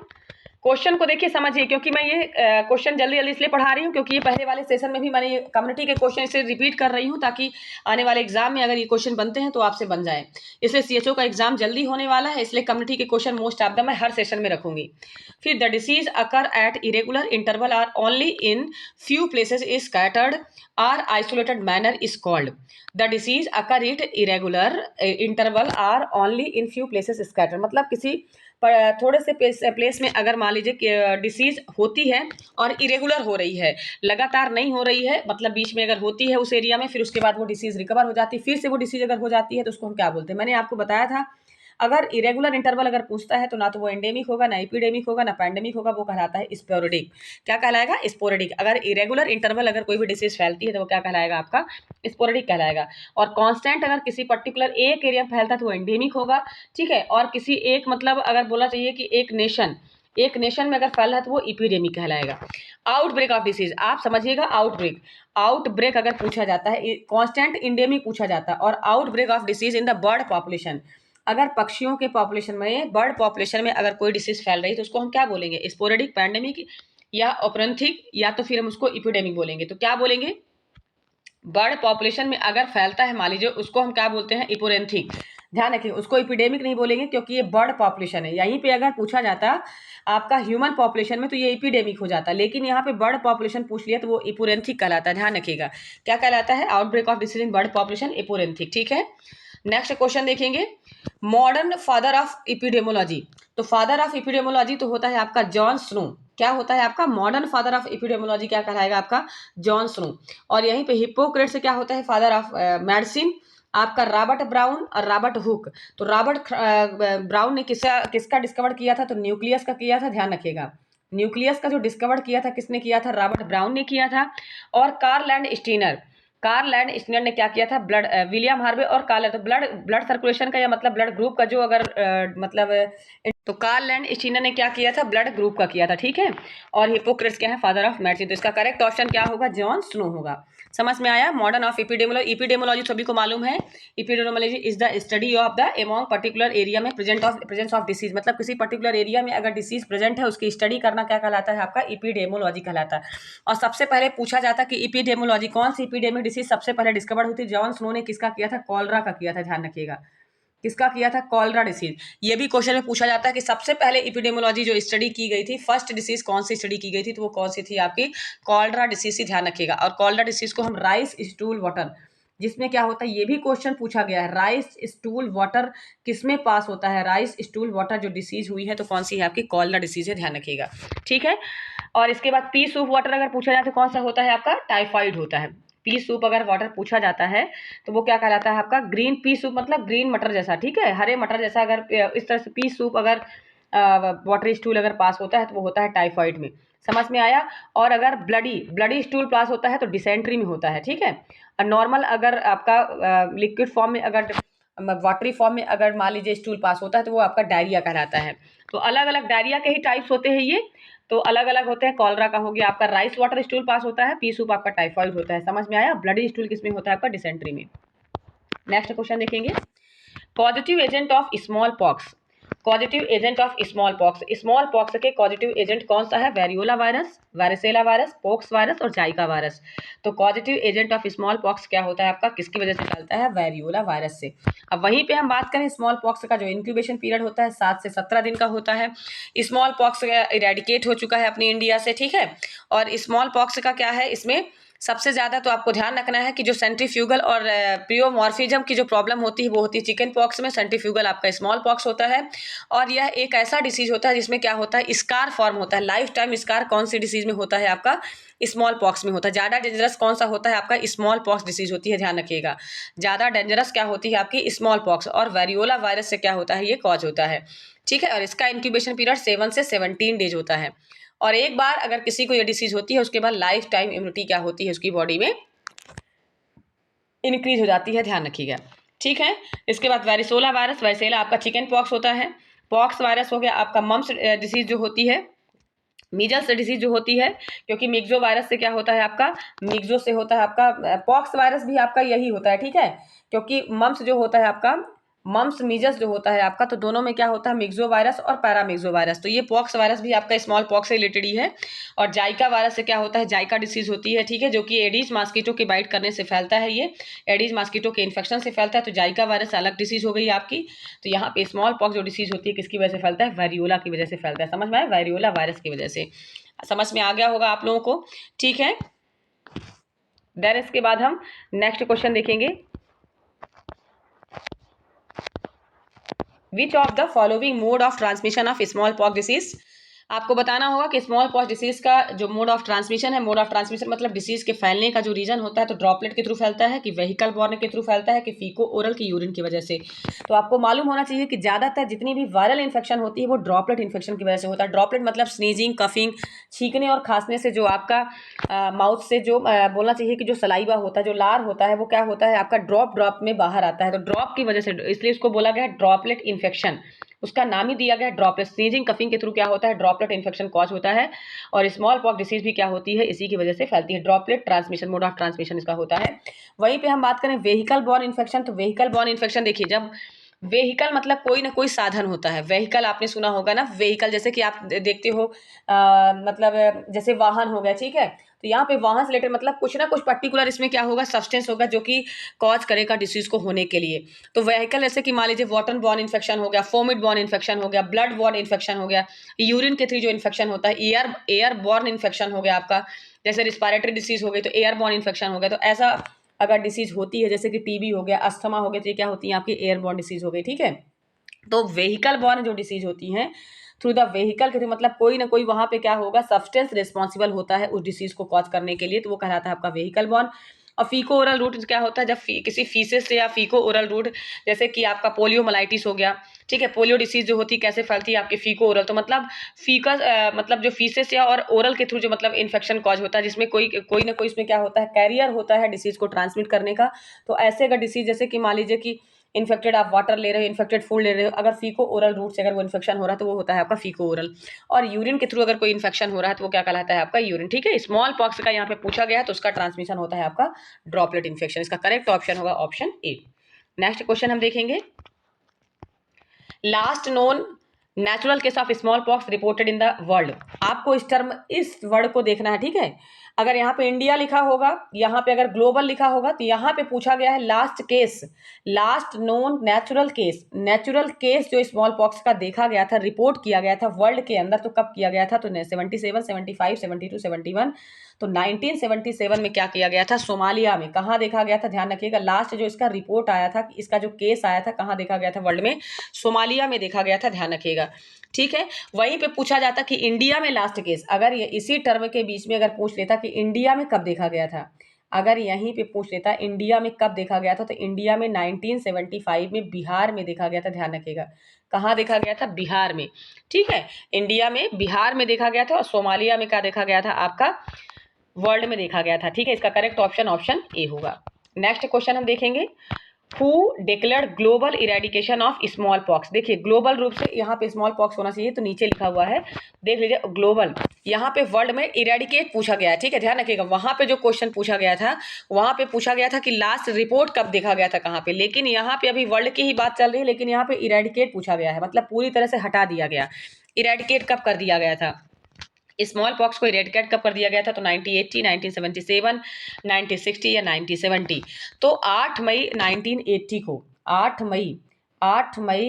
क्वेश्चन को देखिए समझिए, क्योंकि मैं ये क्वेश्चन जल्दी जल्दी इसलिए पढ़ा रही हूँ क्योंकि ये पहले वाले सेशन में भी मैंने कम्युनिटी के क्वेश्चन इसे रिपीट कर रही हूँ, ताकि आने वाले एग्जाम में अगर ये क्वेश्चन बनते हैं तो आपसे बन जाए। इसलिए सीएचओ का एग्जाम जल्दी होने वाला है, इसलिए कम्युनिटी के क्वेश्चन मोस्ट ऑफ द मैं हर सेशन में रखूंगी। फिर the disease occur at irregular interval or only in few places is scattered or isolated manner is called. The disease occur it irregular interval or only in few places scattered मतलब किसी थोड़े से place में अगर मान लीजिए कि disease होती है और इरेगुलर हो रही है, लगातार नहीं हो रही है, मतलब बीच में अगर होती है उस एरिया में, फिर उसके बाद वो डिसीज रिकवर हो जाती है, फिर से वो डिसीज अगर हो जाती है तो उसको हम क्या बोलते हैं? मैंने आपको बताया था, अगर इरेगुलर इंटरवल अगर पूछता है तो ना तो वो एंडेमिक होगा, ना एपिडेमिक होगा, ना पैंडेमिक होगा, वो कहलाता है स्पोरेडिक। क्या कहलाएगा? स्पोरेडिक। अगर इरेगुलर इंटरवल अगर कोई भी डिसीज फैलती है तो वो क्या कहलाएगा? आपका स्पोरेडिक कहलाएगा। और कांस्टेंट अगर किसी पर्टिकुलर एक एरिया में फैलता है तो वो एंडेमिक होगा, ठीक है। और किसी एक मतलब अगर बोला चाहिए कि एक नेशन में अगर फैल रहा है तो वो इपीडेमिक कहलाएगा। आउटब्रेक ऑफ डिसीज, आप समझिएगा, आउटब्रेक अगर पूछा जाता है, कांस्टेंट इंडेमिक पूछा जाता है, और outbreak of disease in the bird population, अगर पक्षियों के पॉपुलेशन में, बर्ड पॉपुलेशन में अगर कोई डिसीज फैल रही है तो उसको हम क्या बोलेंगे? स्पोरेडिक, पैंडेमिक या ओपरेंथिक, या तो फिर हम उसको इपिडेमिक बोलेंगे। तो क्या बोलेंगे? बर्ड पॉपुलेशन में अगर फैलता है मान लीजिए, उसको हम क्या बोलते हैं? इपोरेंथिक। ध्यान रखिए, उसको इपिडेमिक नहीं बोलेंगे क्योंकि ये बर्ड पॉपुलेशन है। यहीं पे अगर पूछा जाता आपका ह्यूमन पॉपुलेशन में तो ये इपिडेमिक हो जाता, लेकिन यहाँ पे बर्ड पॉपुलेशन पूछ लिया तो वो इपोरेंथिक कहलाता है। ध्यान रखिएगा, क्या कहलाता है? Outbreak of disease in bird population, epornithic. ठीक है, नेक्स्ट क्वेश्चन देखेंगे। Modern father of epidemiology. तो फादर ऑफ इपिडेमोलॉजी तो होता है आपका जॉन स्नो। क्या होता है आपका? मॉडर्न फादर ऑफ इपिडेमोलॉजी क्या कहलाएगा आपका? Jon Snow. और यहीं पे हिप्पोक्रेट्स क्या होता है? फादर ऑफ मेडिसिन, आपका रॉबर्ट ब्राउन और रॉबर्ट हुक। तो रॉबर्ट ब्राउन ने किसका डिस्कवर किया था? तो न्यूक्लियस का किया था। ध्यान रखिएगा, न्यूक्लियस का जो डिस्कवर किया था किसने किया था? रॉबर्ट ब्राउन ने किया था। और कार्ल लैंड स्टीनर ने क्या किया था? ब्लड, विलियम हार्वे और कार्ल। तो ब्लड ब्लड सर्कुलेशन का या मतलब ब्लड ग्रुप का जो अगर तो कार्ल लैंड स्टीनर ने क्या किया था? ब्लड ग्रुप का किया था। ठीक है, और हिप्पोक्रेट्स क्या है? Father of medicine. तो इसका करेक्ट ऑप्शन क्या होगा? जॉन स्नो होगा। समझ में आया? Modern of इपिडेमोलॉजी। इपिडेमोलॉजी सभी को मालूम है, epidemiology is the study of the among particular area में प्रेजेंस ऑफ डिसीज। मतलब किसी पर्टिकुलर एरिया में अगर डिसीज प्रेजेंट है उसकी स्टडी करना क्या कहलाता है? आपका इपिडेमोलॉजी कहलाता है। और सबसे पहले पूछा जाता कि इपिडेमोलॉजी कौन सी इपिडेमिक डिसीज सबसे पहले डिस्कवर हुई थी? जॉन स्नो ने किसका किया था? कॉलरा का किया था। ध्यान रखिएगा, किसका किया था? Cholera disease. ये भी क्वेश्चन में पूछा जाता है कि सबसे पहले इपिडेमोलॉजी जो स्टडी की गई थी, फर्स्ट डिसीज कौन सी स्टडी की गई थी? तो वो कौन सी थी? आपकी कॉलरा डिसीज से। ध्यान रखिएगा, और कॉलरा डिसीज को हम राइस स्टूल वाटर, जिसमें क्या होता है ये भी क्वेश्चन पूछा गया है, राइस स्टूल वाटर किसमें पास होता है? राइस स्टूल वाटर जो डिसीज हुई है तो कौन सी है? आपकी कॉलरा डिसीज है। ध्यान रखिएगा, ठीक है। और इसके बाद पी सूप वाटर अगर पूछा जाए तो कौन सा होता है? आपका टाइफाइड होता है। पी सूप अगर वाटर पूछा जाता है तो वो क्या कहलाता है? आपका ग्रीन पी सूप, मतलब ग्रीन मटर जैसा। ठीक है, हरे मटर जैसा। अगर इस तरह से पी सूप अगर वाटर स्टूल अगर पास होता है तो वो होता है टाइफाइड में। समझ में आया? और अगर ब्लडी स्टूल पास होता है तो डिसेंट्री में होता है। ठीक है, और नॉर्मल अगर आपका लिक्विड फॉर्म में, अगर वाटरी फॉर्म में अगर मान लीजिए स्टूल पास होता है तो वो आपका डायरिया कहलाता है। तो अलग अलग डायरिया के ही टाइप्स होते हैं ये, तो अलग अलग होते हैं। कॉलरा का हो गया आपका राइस वाटर स्टूल पास होता है, पी सूप आपका टाइफाइड होता है। समझ में आया? ब्लडी स्टूल किसमें होता है? आपका डिसेंट्री में। नेक्स्ट क्वेश्चन देखेंगे। Positive agent of smallpox. Positive agent of smallpox. Smallpox के पॉजिटिव एजेंट कौन सा है? Variola virus, varicella virus, pox virus और जाइका वायरस। तो positive agent of smallpox क्या होता है आपका? किसकी वजह से फैलता है? वेरियोला वायरस से। अब वहीं पे हम बात करें स्मॉल पॉक्स का जो इंक्यूबेशन पीरियड होता है 7 से 17 दिन का होता है। स्मॉल पॉक्स इरेडिकेट हो चुका है अपनी इंडिया से। ठीक है, और स्मॉल पॉक्स का क्या है? इसमें सबसे ज़्यादा तो आपको ध्यान रखना है कि जो सेंट्रीफ्यूगल और प्रियोमॉर्फिज्म की जो प्रॉब्लम होती है वो होती है चिकन पॉक्स में। सेंट्रीफ्यूगल आपका स्मॉल पॉक्स होता है, और यह एक ऐसा डिसीज होता है जिसमें क्या होता है? स्कार फॉर्म होता है, लाइफ टाइम स्कार। कौन सी डिसीज में होता है? आपका स्मॉल पॉक्स में होता है। ज़्यादा डेंजरस कौन सा होता है? आपका स्मॉल पॉक्स डिसीज होती है। ध्यान रखिएगा, ज़्यादा डेंजरस क्या होती है? आपकी स्मॉल पॉक्स। और वेरियोला वायरस से क्या होता है? ये कॉज होता है। ठीक है, और इसका इंक्यूबेशन पीरियड 7 से 17 डेज होता है। और एक बार अगर किसी को ये डिसीज होती है उसके बाद लाइफ टाइम इम्यूनिटी क्या होती है? उसकी बॉडी में इंक्रीज हो जाती है। ध्यान रखिएगा, ठीक है। इसके बाद वेरिसोला वायरस, वेरिसेला आपका चिकन पॉक्स होता है। पॉक्स वायरस हो गया आपका मम्स डिसीज जो होती है, मीजल्स डिसीज जो होती है, क्योंकि मिक्सो वायरस से क्या होता है? आपका मिक्सो से होता है आपका पॉक्स वायरस भी आपका यही होता है। ठीक है, क्योंकि मम्स जो होता है आपका, मम्स मीजल्स जो होता है आपका, तो दोनों में क्या होता है? मिक्सो वायरस और पैरामिक्सो वायरस। तो ये पॉक्स वायरस भी आपका स्मॉल पॉक्स से रिलेटेड ही है। और जाइका वायरस से क्या होता है? जाइका डिसीज होती है। ठीक है, जो कि एडीज मॉस्किटो के बाइट करने से फैलता है। ये एडीज मॉस्किटो के इन्फेक्शन से फैलता है। तो जाइका वायरस अलग डिसीज हो गई आपकी। तो यहाँ पे स्मॉल पॉक्स जो डिसीज होती है किसकी वजह से फैलता है? वेरियोला की वजह से फैलता है। समझ में आया? वेरियोला वायरस की वजह से। समझ में आ गया होगा आप लोगों को, ठीक है। देन इसके बाद हम नेक्स्ट क्वेश्चन देखेंगे। विच of the following mode of transmission of small pox disease. आपको बताना होगा कि स्मॉल पॉक्स डिसीज का जो मोड ऑफ ट्रांसमिशन है, मोड ऑफ ट्रांसमिशन मतलब डिसीज के फैलने का जो रीजन होता है, तो ड्रॉपलेट के थ्रू फैलता है, कि वेहिकल बॉर्न के थ्रू फैलता है, कि फीको ओरल की यूरिन की वजह से। तो आपको मालूम होना चाहिए कि ज़्यादातर जितनी भी वायरल इन्फेक्शन होती है वो ड्रॉपलेट इन्फेक्शन की वजह से होता है। ड्रॉपलेट मतलब स्नीजिंग, कफिंग, छींकने और खांसने से जो आपका माउथ से जो बोलना चाहिए कि जो सलाइवा होता है, जो लार होता है, वो क्या होता है? आपका ड्रॉप में बाहर आता है। तो ड्रॉप की वजह से, इसलिए उसको बोला गया है ड्रॉपलेट इन्फेक्शन। उसका नाम ही दिया गया है ड्रॉपलेट। स्नीजिंग कफिंग के थ्रू क्या होता है? ड्रॉपलेट इन्फेक्शन कॉज होता है। और स्मॉल पॉक्स डिसीज भी क्या होती है? इसी की वजह से फैलती है। Droplet transmission, mode of transmission इसका होता है। वहीं पे हम बात करें व्हीकल बॉर्न इन्फेक्शन, तो व्हीकल बॉर्न इन्फेक्शन देखिए, जब वेहिकल मतलब कोई ना कोई साधन होता है। वेहिकल आपने सुना होगा ना, वेहिकल जैसे कि आप देखते हो मतलब जैसे वाहन हो गया, ठीक है। तो यहाँ पे वाहन से रिलेटेड मतलब कुछ ना कुछ पर्टिकुलर इसमें क्या होगा, सब्सटेंस होगा जो कि कॉज करेगा डिसीज को होने के लिए। तो वेहिकल जैसे कि मान लीजिए वाटर बॉर्न इन्फेक्शन हो गया, फोमिट बॉर्न इन्फेक्शन हो गया, ब्लड बॉर्न इन्फेक्शन हो गया, यूरिन के थ्रू जो इन्फेक्शन होता है, एयर बॉर्न इन्फेक्शन हो गया आपका, जैसे रिस्पायरेटरी डिसीज हो गई तो एयर बॉर्न इन्फेक्शन हो गया। तो ऐसा अगर डिसीज होती है जैसे कि टीबी हो गया, अस्थमा हो गया, तो ये क्या होती है आपकी एयरबॉर्न डिसीज हो गई, ठीक है। तो व्हीकल बॉर्न जो डिसीज होती हैं थ्रू द व्हीकल के थ्रू, मतलब कोई ना कोई वहां पे क्या होगा, सब्सटेंस रिस्पॉन्सिबल होता है उस डिसीज को कॉज करने के लिए, तो वो कहलाता है आपका व्हीकल बॉर्न। और फीको ओरल रूट क्या होता है, जब किसी फीसेस से या फीको ओरल रूट, जैसे कि आपका पोलियोमाइलाइटिस हो गया, ठीक है। पोलियो डिसीज जो होती है कैसे फैलती है आपके फीको ओरल, तो मतलब फीकस मतलब जो फीसेस या और ओरल के थ्रू जो मतलब इन्फेक्शन कॉज होता है, जिसमें कोई कोई ना कोई इसमें क्या होता है, कैरियर होता है डिसीज को ट्रांसमिट करने का। तो ऐसे अगर डिसीज जैसे कि मान लीजिए कि इन्फेक्टेड आप वाटर ले रहे हो, इन्फेक्टेड फूड ले रहे हो, अगर फीको ओरल रूट से अगर वो इन्फेक्शन हो रहा है तो वो होता है आपका फीको ओरल। और यूरिन के थ्रू अगर कोई इन्फेक्शन हो रहा है तो वो क्या कहलाता है आपका यूरिन, ठीक है। स्मॉल पॉक्स का यहाँ पे पूछा गया है तो उसका ट्रांसमिशन होता है आपका ड्रॉपलेट इन्फेक्शन। इसका करेक्ट ऑप्शन होगा ऑप्शन ए। नेक्स्ट क्वेश्चन हम देखेंगे, last known natural case of small pox reported in the world. आपको इस वर्ड को देखना है, ठीक है। अगर यहाँ पे इंडिया लिखा होगा, यहाँ पे अगर ग्लोबल लिखा होगा, तो यहाँ पे पूछा गया है last case, last known natural case. Natural case जो स्मॉल पॉक्स का देखा गया था, रिपोर्ट किया गया था वर्ल्ड के अंदर, तो कब किया गया था, तो 77, 75, 72, 71। तो 1977 में क्या किया गया था, सोमालिया में। कहाँ देखा गया था, ध्यान रखिएगा, लास्ट जो इसका रिपोर्ट आया था, इसका जो केस आया था, कहाँ देखा गया था वर्ल्ड में, सोमालिया में देखा गया था, ध्यान रखिएगा, ठीक है। वहीं पे पूछा जाता कि इंडिया में लास्ट केस, अगर ये इसी टर्म के बीच में अगर पूछ लेता कि इंडिया में कब देखा गया था, अगर यहीं पे पूछ लेता इंडिया में कब देखा गया था, तो इंडिया में 1975 में बिहार में देखा गया था, ध्यान रखिएगा। कहाँ देखा गया था, बिहार में, ठीक है। इंडिया में बिहार में देखा गया था, और सोमालिया में क्या देखा गया था आपका, वर्ल्ड में देखा गया था, ठीक है। इसका करेक्ट ऑप्शन ऑप्शन ए होगा। नेक्स्ट क्वेश्चन हम देखेंगे, who declared global eradication of small pox. देखिए ग्लोबल रूप से यहाँ पे स्मॉल पॉक्स होना चाहिए, तो नीचे लिखा हुआ है, देख लीजिए ग्लोबल, यहाँ पे वर्ल्ड में इरेडिकेट पूछा गया है, ठीक है। ध्यान रखिएगा, वहां पे जो क्वेश्चन पूछा गया था, वहां पे पूछा गया था कि लास्ट रिपोर्ट कब देखा गया था, कहाँ पे, लेकिन यहाँ पे अभी वर्ल्ड की ही बात चल रही है, लेकिन यहाँ पे इरेडिकेट पूछा गया है, मतलब पूरी तरह से हटा दिया गया। इरेडिकेट कब कर दिया गया था, स्मॉल पॉक्स को इरेडिकेट कब कर दिया गया था, तो 1980, 1977, 1960 या 1970। तो 8 मई 1980 को, 8 मई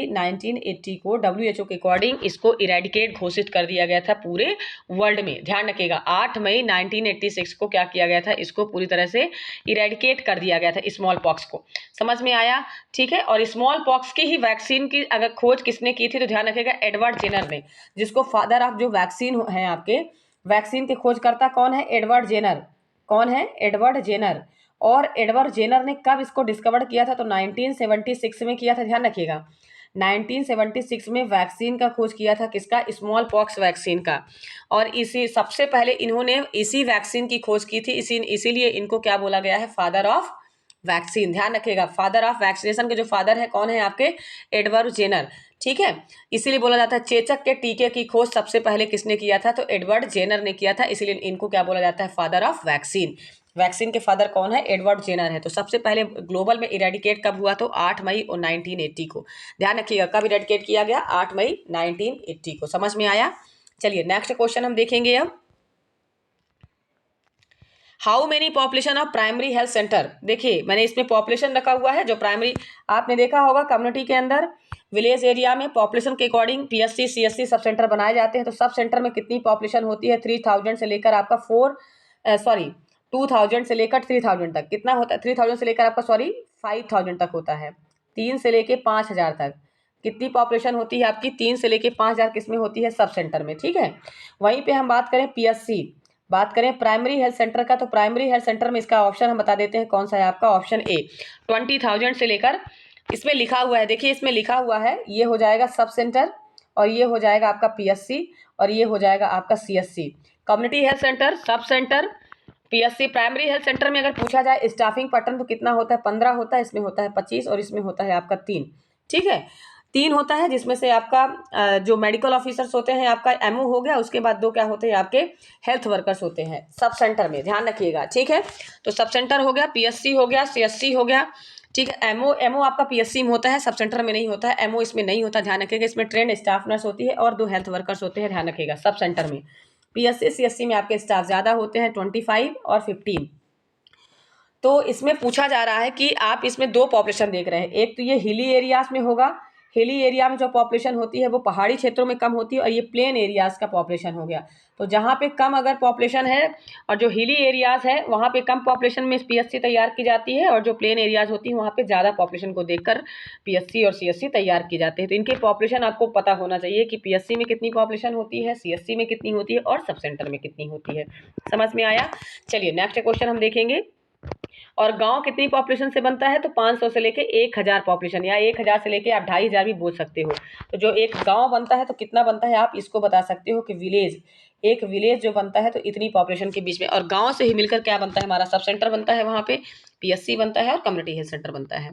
1980 को WHO के अकॉर्डिंग इसको इरेडिकेट घोषित कर दिया गया था पूरे वर्ल्ड में। ध्यान रखिएगा, 8 मई 1986 को क्या किया गया था, इसको पूरी तरह से इरेडिकेट कर दिया गया था स्मॉल पॉक्स को। समझ में आया, ठीक है। और स्मॉल पॉक्स की ही वैक्सीन की अगर खोज किसने की थी, तो ध्यान रखिएगा एडवर्ड जेनर ने, जिसको फादर ऑफ जो वैक्सीन है आपके, वैक्सीन के खोजकर्ता कौन है, एडवर्ड जेनर। कौन है, एडवर्ड जेनर। और एडवर्ड जेनर ने कब इसको डिस्कवर किया था, तो 1976 में किया था, ध्यान रखिएगा। 1976 में वैक्सीन का खोज किया था, किसका, स्मॉल पॉक्स वैक्सीन का। और इसी सबसे पहले इन्होंने इसी वैक्सीन की खोज की थी, इसीलिए इनको क्या बोला गया है, फादर ऑफ वैक्सीन। ध्यान रखिएगा, फादर ऑफ वैक्सीनेशन के जो फादर है कौन है आपके, एडवर्ड जेनर, ठीक है। इसीलिए बोला जाता है चेचक के टीके की खोज सबसे पहले किसने किया था, तो एडवर्ड जेनर ने किया था, इसीलिए इनको क्या बोला जाता है, फादर ऑफ वैक्सीन। वैक्सीन के फादर कौन है, एडवर्ड जेनर है। तो सबसे पहले ग्लोबल में इरेडिकेट कब हुआ, तो 8 मई और 1980 को। ध्यान रखिएगा कब इरेडिकेट किया गया, 8 मई 1980 को। समझ में आया। चलिए नेक्स्ट क्वेश्चन हम देखेंगे अब, how many population of primary health centre. देखिए मैंने इसमें पॉपुलेशन रखा हुआ है, जो प्राइमरी आपने देखा होगा कम्युनिटी के अंदर, विलेज एरिया में पॉपुलेशन के according PSC CSC sub centre बनाए जाते हैं। तो सब सेंटर में कितनी पॉपुलेशन होती है, 3000 से लेकर आपका 2000 से लेकर 3000 तक कितना होता है, 3000 से लेकर आपका 5000 तक होता है, 3 से लेकर 5000 तक कितनी पॉपुलेशन होती है आपकी, 3 से लेकर 5000 किसमें होती है, सब सेंटर में, ठीक है। वहीं पे हम बात करें PSC, बात करें प्राइमरी हेल्थ सेंटर का, तो प्राइमरी हेल्थ सेंटर में इसका ऑप्शन हम बता देते हैं कौन सा है आपका, ऑप्शन ए, 20,000 से लेकर, इसमें लिखा हुआ है, देखिए इसमें लिखा हुआ है, ये हो जाएगा सब सेंटर, और ये हो जाएगा आपका PSC, और ये हो जाएगा आपका CSC। Community health centre, sub centre, PSC। Primary health centre में अगर पूछा जाए स्टाफिंग पैटर्न तो कितना होता है, 15 होता है, इसमें होता है 25, और इसमें होता है आपका 3, ठीक है। 3 होता है, जिसमें से आपका जो मेडिकल ऑफिसर्स होते हैं आपका MO हो गया, उसके बाद 2 क्या होते हैं आपके हेल्थ वर्कर्स होते हैं सब सेंटर में, ध्यान रखिएगा, ठीक है। तो सब सेंटर हो गया, PSC हो गया, CSC हो गया, ठीक है। एमओ एमओ आपका पीएससी में होता है, सब सेंटर में नहीं होता है। एमओ इसमें नहीं होता, ध्यान रखिएगा। इसमें ट्रेंड स्टाफ नर्स होती है और 2 हेल्थ वर्कर्स होते हैं, ध्यान रखिएगा। सब सेंटर में पीएससी सीएससी में आपके स्टाफ ज़्यादा होते हैं, 25 और 15। तो इसमें पूछा जा रहा है कि आप इसमें 2 पॉपुलेशन देख रहे हैं। एक तो ये हिली एरियाज में होगा, हिली एरिया में जो पॉपुलेशन होती है वो पहाड़ी क्षेत्रों में कम होती है, और ये प्लेन एरियाज का पॉपुलेशन हो गया। तो जहाँ पे कम अगर पॉपुलेशन है और जो हिली एरियाज है वहाँ पे कम पॉपुलेशन में पीएससी तैयार की जाती है, और जो प्लेन एरियाज होती है वहाँ पे ज़्यादा पॉपुलेशन को देखकर पीएससी और सीएससी तैयार की जाते हैं। तो इनके पॉपुलेशन आपको पता होना चाहिए कि पीएससी में कितनी पॉपुलेशन होती है, सीएससी में कितनी होती है और सब सेंटर में कितनी होती है। समझ में आया? चलिए नेक्स्ट क्वेश्चन हम देखेंगे। और गांव कितनी पॉपुलेशन से बनता है? तो 500 से लेके 1000 पॉपुलेशन, या 1000 से लेके आप 2500 भी बोल सकते हो। तो जो एक गांव बनता है तो कितना बनता है, आप इसको बता सकते हो कि विलेज, एक विलेज जो बनता है तो इतनी पॉपुलेशन के बीच में। और गांव से ही मिलकर क्या बनता है, हमारा सब सेंटर बनता है, वहाँ पे पीएससी बनता है और कम्युनिटी हेल्थ सेंटर बनता है।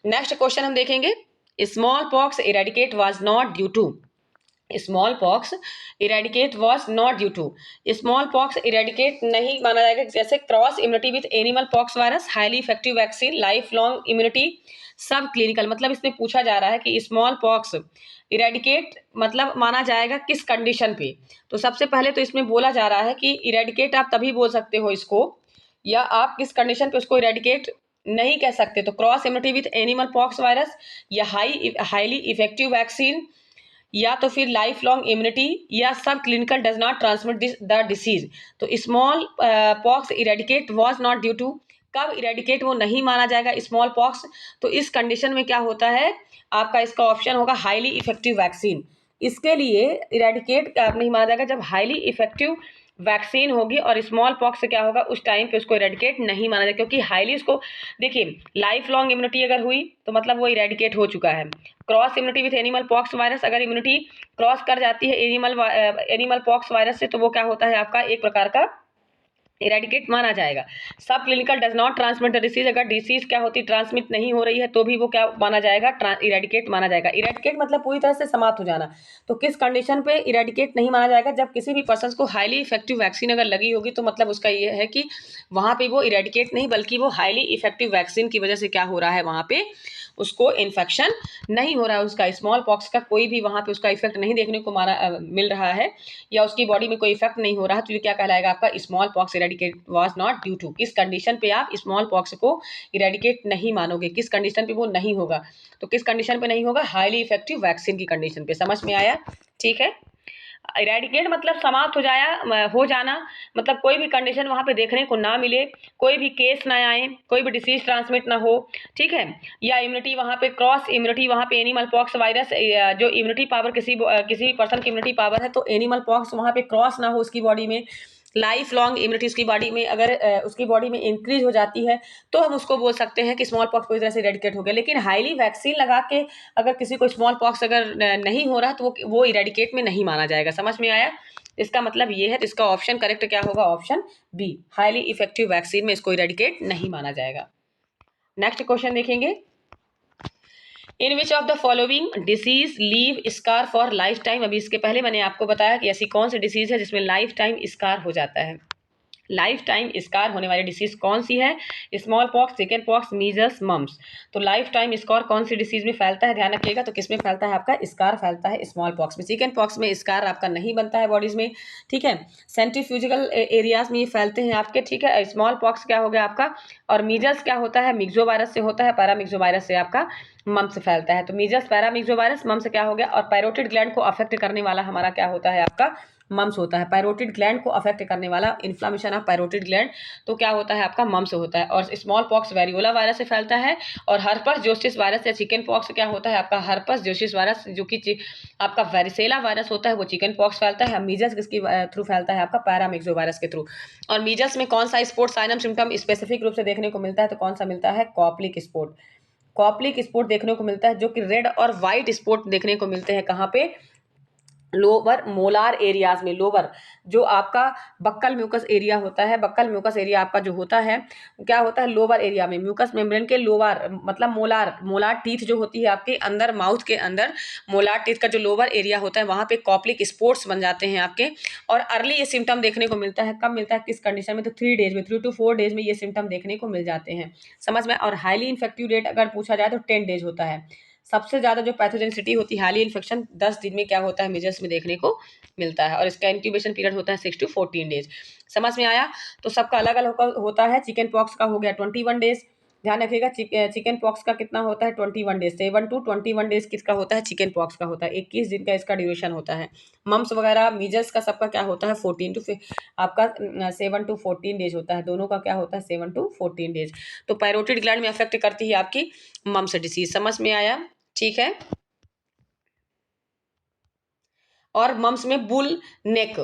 नेक्स्ट क्वेश्चन हम देखेंगे। Smallpox eradicate was not due to, smallpox eradicate was not due to, smallpox eradicate नहीं माना जाएगा। जैसे cross immunity with animal pox virus, highly effective vaccine, life long immunity, subclinical. मतलब इसमें पूछा जा रहा है कि स्मॉल पॉक्स इरेडिकेट मतलब माना जाएगा किस कंडीशन पे। तो सबसे पहले तो इसमें बोला जा रहा है कि इरेडिकेट आप तभी बोल सकते हो इसको, या आप किस कंडीशन पे उसको इरेडिकेट नहीं कह सकते। तो cross immunity with animal pox virus, या हाईली इफेक्टिव वैक्सीन, या तो फिर लाइफ लॉन्ग इम्यूनिटी, या subclinical does not transmit the disease. तो smallpox eradicate was not due to, कब इरेडिकेट वो नहीं माना जाएगा स्मॉल पॉक्स? तो इस कंडीशन में क्या होता है आपका, इसका ऑप्शन होगा हाईली इफेक्टिव वैक्सीन। इसके लिए इरेडिकेट नहीं माना जाएगा जब हाईली इफेक्टिव वैक्सीन होगी, और स्मॉल पॉक्स से क्या होगा उस टाइम पे उसको इरेडिकेट नहीं माना जाएगा, क्योंकि हाईली उसको देखिए लाइफ लॉन्ग इम्यूनिटी अगर हुई तो मतलब वो इरेडिकेट हो चुका है। Cross immunity with animal pox virus, अगर इम्यूनिटी क्रॉस कर जाती है एनिमल पॉक्स वायरस से, तो वो क्या होता है आपका एक प्रकार का इरेडिकेट माना जाएगा। सब clinical does not transmit the disease, अगर डिसीज क्या होती ट्रांसमिट नहीं हो रही है तो भी वो क्या माना जाएगा, इरेडिकेट माना जाएगा। इरेडिकेट मतलब पूरी तरह से समाप्त हो जाना। तो किस कंडीशन पे इरेडिकेट नहीं माना जाएगा? जब किसी भी पर्सन को हाईली इफेक्टिव वैक्सीन अगर लगी होगी, तो मतलब उसका ये है कि वहाँ पे वो इरेडिकेट नहीं बल्कि वो हाईली इफेक्टिव वैक्सीन की वजह से क्या हो रहा है, वहाँ पे उसको इन्फेक्शन नहीं हो रहा है, उसका स्मॉल पॉक्स का कोई भी वहाँ पे उसका इफेक्ट नहीं देखने को मिल रहा है, या उसकी बॉडी में कोई इफेक्ट नहीं हो रहा है। तो ये क्या कहलाएगा आपका smallpox eradicate was not due to. किस कंडीशन पे आप स्मॉल पॉक्स को इरेडिकेट नहीं मानोगे, किस कंडीशन पे वो नहीं होगा? तो किस कंडीशन पे नहीं होगा? हाईली इफेक्टिव वैक्सीन की कंडीशन पे। समझ में आया? ठीक है। इरेडिकेट मतलब समाप्त हो जाना, मतलब कोई भी कंडीशन वहाँ पे देखने को ना मिले, कोई भी केस ना आए, कोई भी डिसीज ट्रांसमिट ना हो, ठीक है। या इम्यूनिटी वहाँ पे क्रॉस इम्यूनिटी, वहाँ पे एनिमल पॉक्स वायरस जो इम्यूनिटी पावर किसी पर्सन की इम्यूनिटी पावर है, तो एनिमल पॉक्स वहाँ पे क्रॉस ना हो उसकी बॉडी में। लाइफ लॉन्ग इम्यूनिटी उसकी बॉडी में अगर उसकी बॉडी में इंक्रीज हो जाती है, तो हम उसको बोल सकते हैं कि स्मॉल पॉक्स पूरी तरह से इरेडिकेट हो गया। लेकिन हाईली वैक्सीन लगा के अगर किसी को स्मॉल पॉक्स अगर नहीं हो रहा, तो वो इरेडिकेट में नहीं माना जाएगा। समझ में आया? इसका मतलब ये है। तो इसका ऑप्शन करेक्ट क्या होगा? Option B, highly effective vaccine में इसको इरेडिकेट नहीं माना जाएगा। नेक्स्ट क्वेश्चन देखेंगे। In which of the following disease leave scar for life time. अभी इसके पहले मैंने आपको बताया कि ऐसी कौन सी डिसीज है जिसमें लाइफ टाइम स्कार हो जाता है। लाइफ टाइम स्कार होने वाली डिसीज कौन सी है? Smallpox, chickenpox, measles, mumps. तो लाइफ टाइम स्कार कौन सी डिसीज में फैलता है? ध्यान रखिएगा। तो किस में फैलता है आपका? स्कार फैलता है स्मॉल पॉक्स में। चिकन पॉक्स में स्कार आपका नहीं बनता है बॉडीज में, ठीक है। सेंट्रीफ्यूजिकल एरियाज में ये फैलते हैं आपके, ठीक है। स्मॉल पॉक्स क्या हो गया आपका, और मीजल्स क्या होता है? मिक्सो वायरस से होता है, पैरामिक्सो वायरस से आपका मम्स फैलता है। तो मीजल्स, पैरामिक्सो वायरस, मम्स क्या हो गया? और पैरोटिड ग्लैंड को अफेक्ट करने वाला हमारा क्या होता है आपका? मम्स होता है। पैरोटिड ग्लैंड को अफेक्ट करने वाला इन्फ्लामेशन ऑफ पैरोटिड ग्लैंड, तो क्या होता है आपका? मम्स होता है। और स्मॉल पॉक्स वेरियोला वायरस से फैलता है। और हर्पस जोस्टिस वायरस या चिकन पॉक्स क्या होता है आपका? हर्पस जोस्टिस वायरस, जो कि आपका वेरिसेला वायरस होता है, वो चिकन पॉक्स फैलता है। मीजल्स किसके थ्रू फैलता है आपका? पैरामिक्सो वायरस के थ्रू। और मीजल्स में कौन सा स्पॉट साइनम सिम्टम स्पेसिफिक रूप से देखने को मिलता है? तो कौन सा मिलता है? Koplik spot. कॉप्लिक स्पॉट देखने को मिलता है, जो कि रेड और व्हाइट स्पॉट देखने को मिलते हैं कहाँ पे? लोअर मोलार एरियाज में, लोअर जो आपका बक्कल म्यूकस एरिया होता है, बक्कल म्यूकस एरिया आपका जो होता है क्या होता है, लोअर एरिया में म्यूकस मेम्ब्रेन के लोअर मतलब मोलार टीथ जो होती है आपके अंदर, माउथ के अंदर मोलार टीथ का जो लोअर एरिया होता है वहाँ पे कॉप्लिक स्पोर्ट्स बन जाते हैं आपके। और अर्ली ये सिम्टम देखने को मिलता है, कब मिलता है, किस कंडीशन में, तो 3 डेज में, 3 to 4 डेज में ये सिम्टम देखने को मिल जाते हैं, समझ में। और हाईली इन्फेक्टिव रेट अगर पूछा जाए तो 10 डेज होता है। सबसे ज़्यादा जो पैथोजेनिसिटी होती है हाईली इन्फेक्शन 10 दिन में क्या होता है, मेजर्स में देखने को मिलता है। और इसका इंक्यूबेशन पीरियड होता है 6 to 14 डेज। समझ में आया। तो सबका अलग अलग होता है। चिकन पॉक्स का हो गया 21 डेज, ध्यान रखिएगा। चिकन पॉक्स का कितना होता है, 21 डेज, 7 to 21 डेज किसका होता है, चिकन पॉक्स का होता है, 21 दिन का इसका ड्यूरेशन होता है। मम्स वगैरह मीजल्स का सबका क्या होता है, 14 to आपका 7 to 14 डेज होता है, दोनों का क्या होता है 7 to 14 डेज। तो पैरोटिड ग्लैंड में अफेक्ट करती है आपकी मम्स डिसीज, समझ में आया, ठीक है। और मम्स में बुल नेक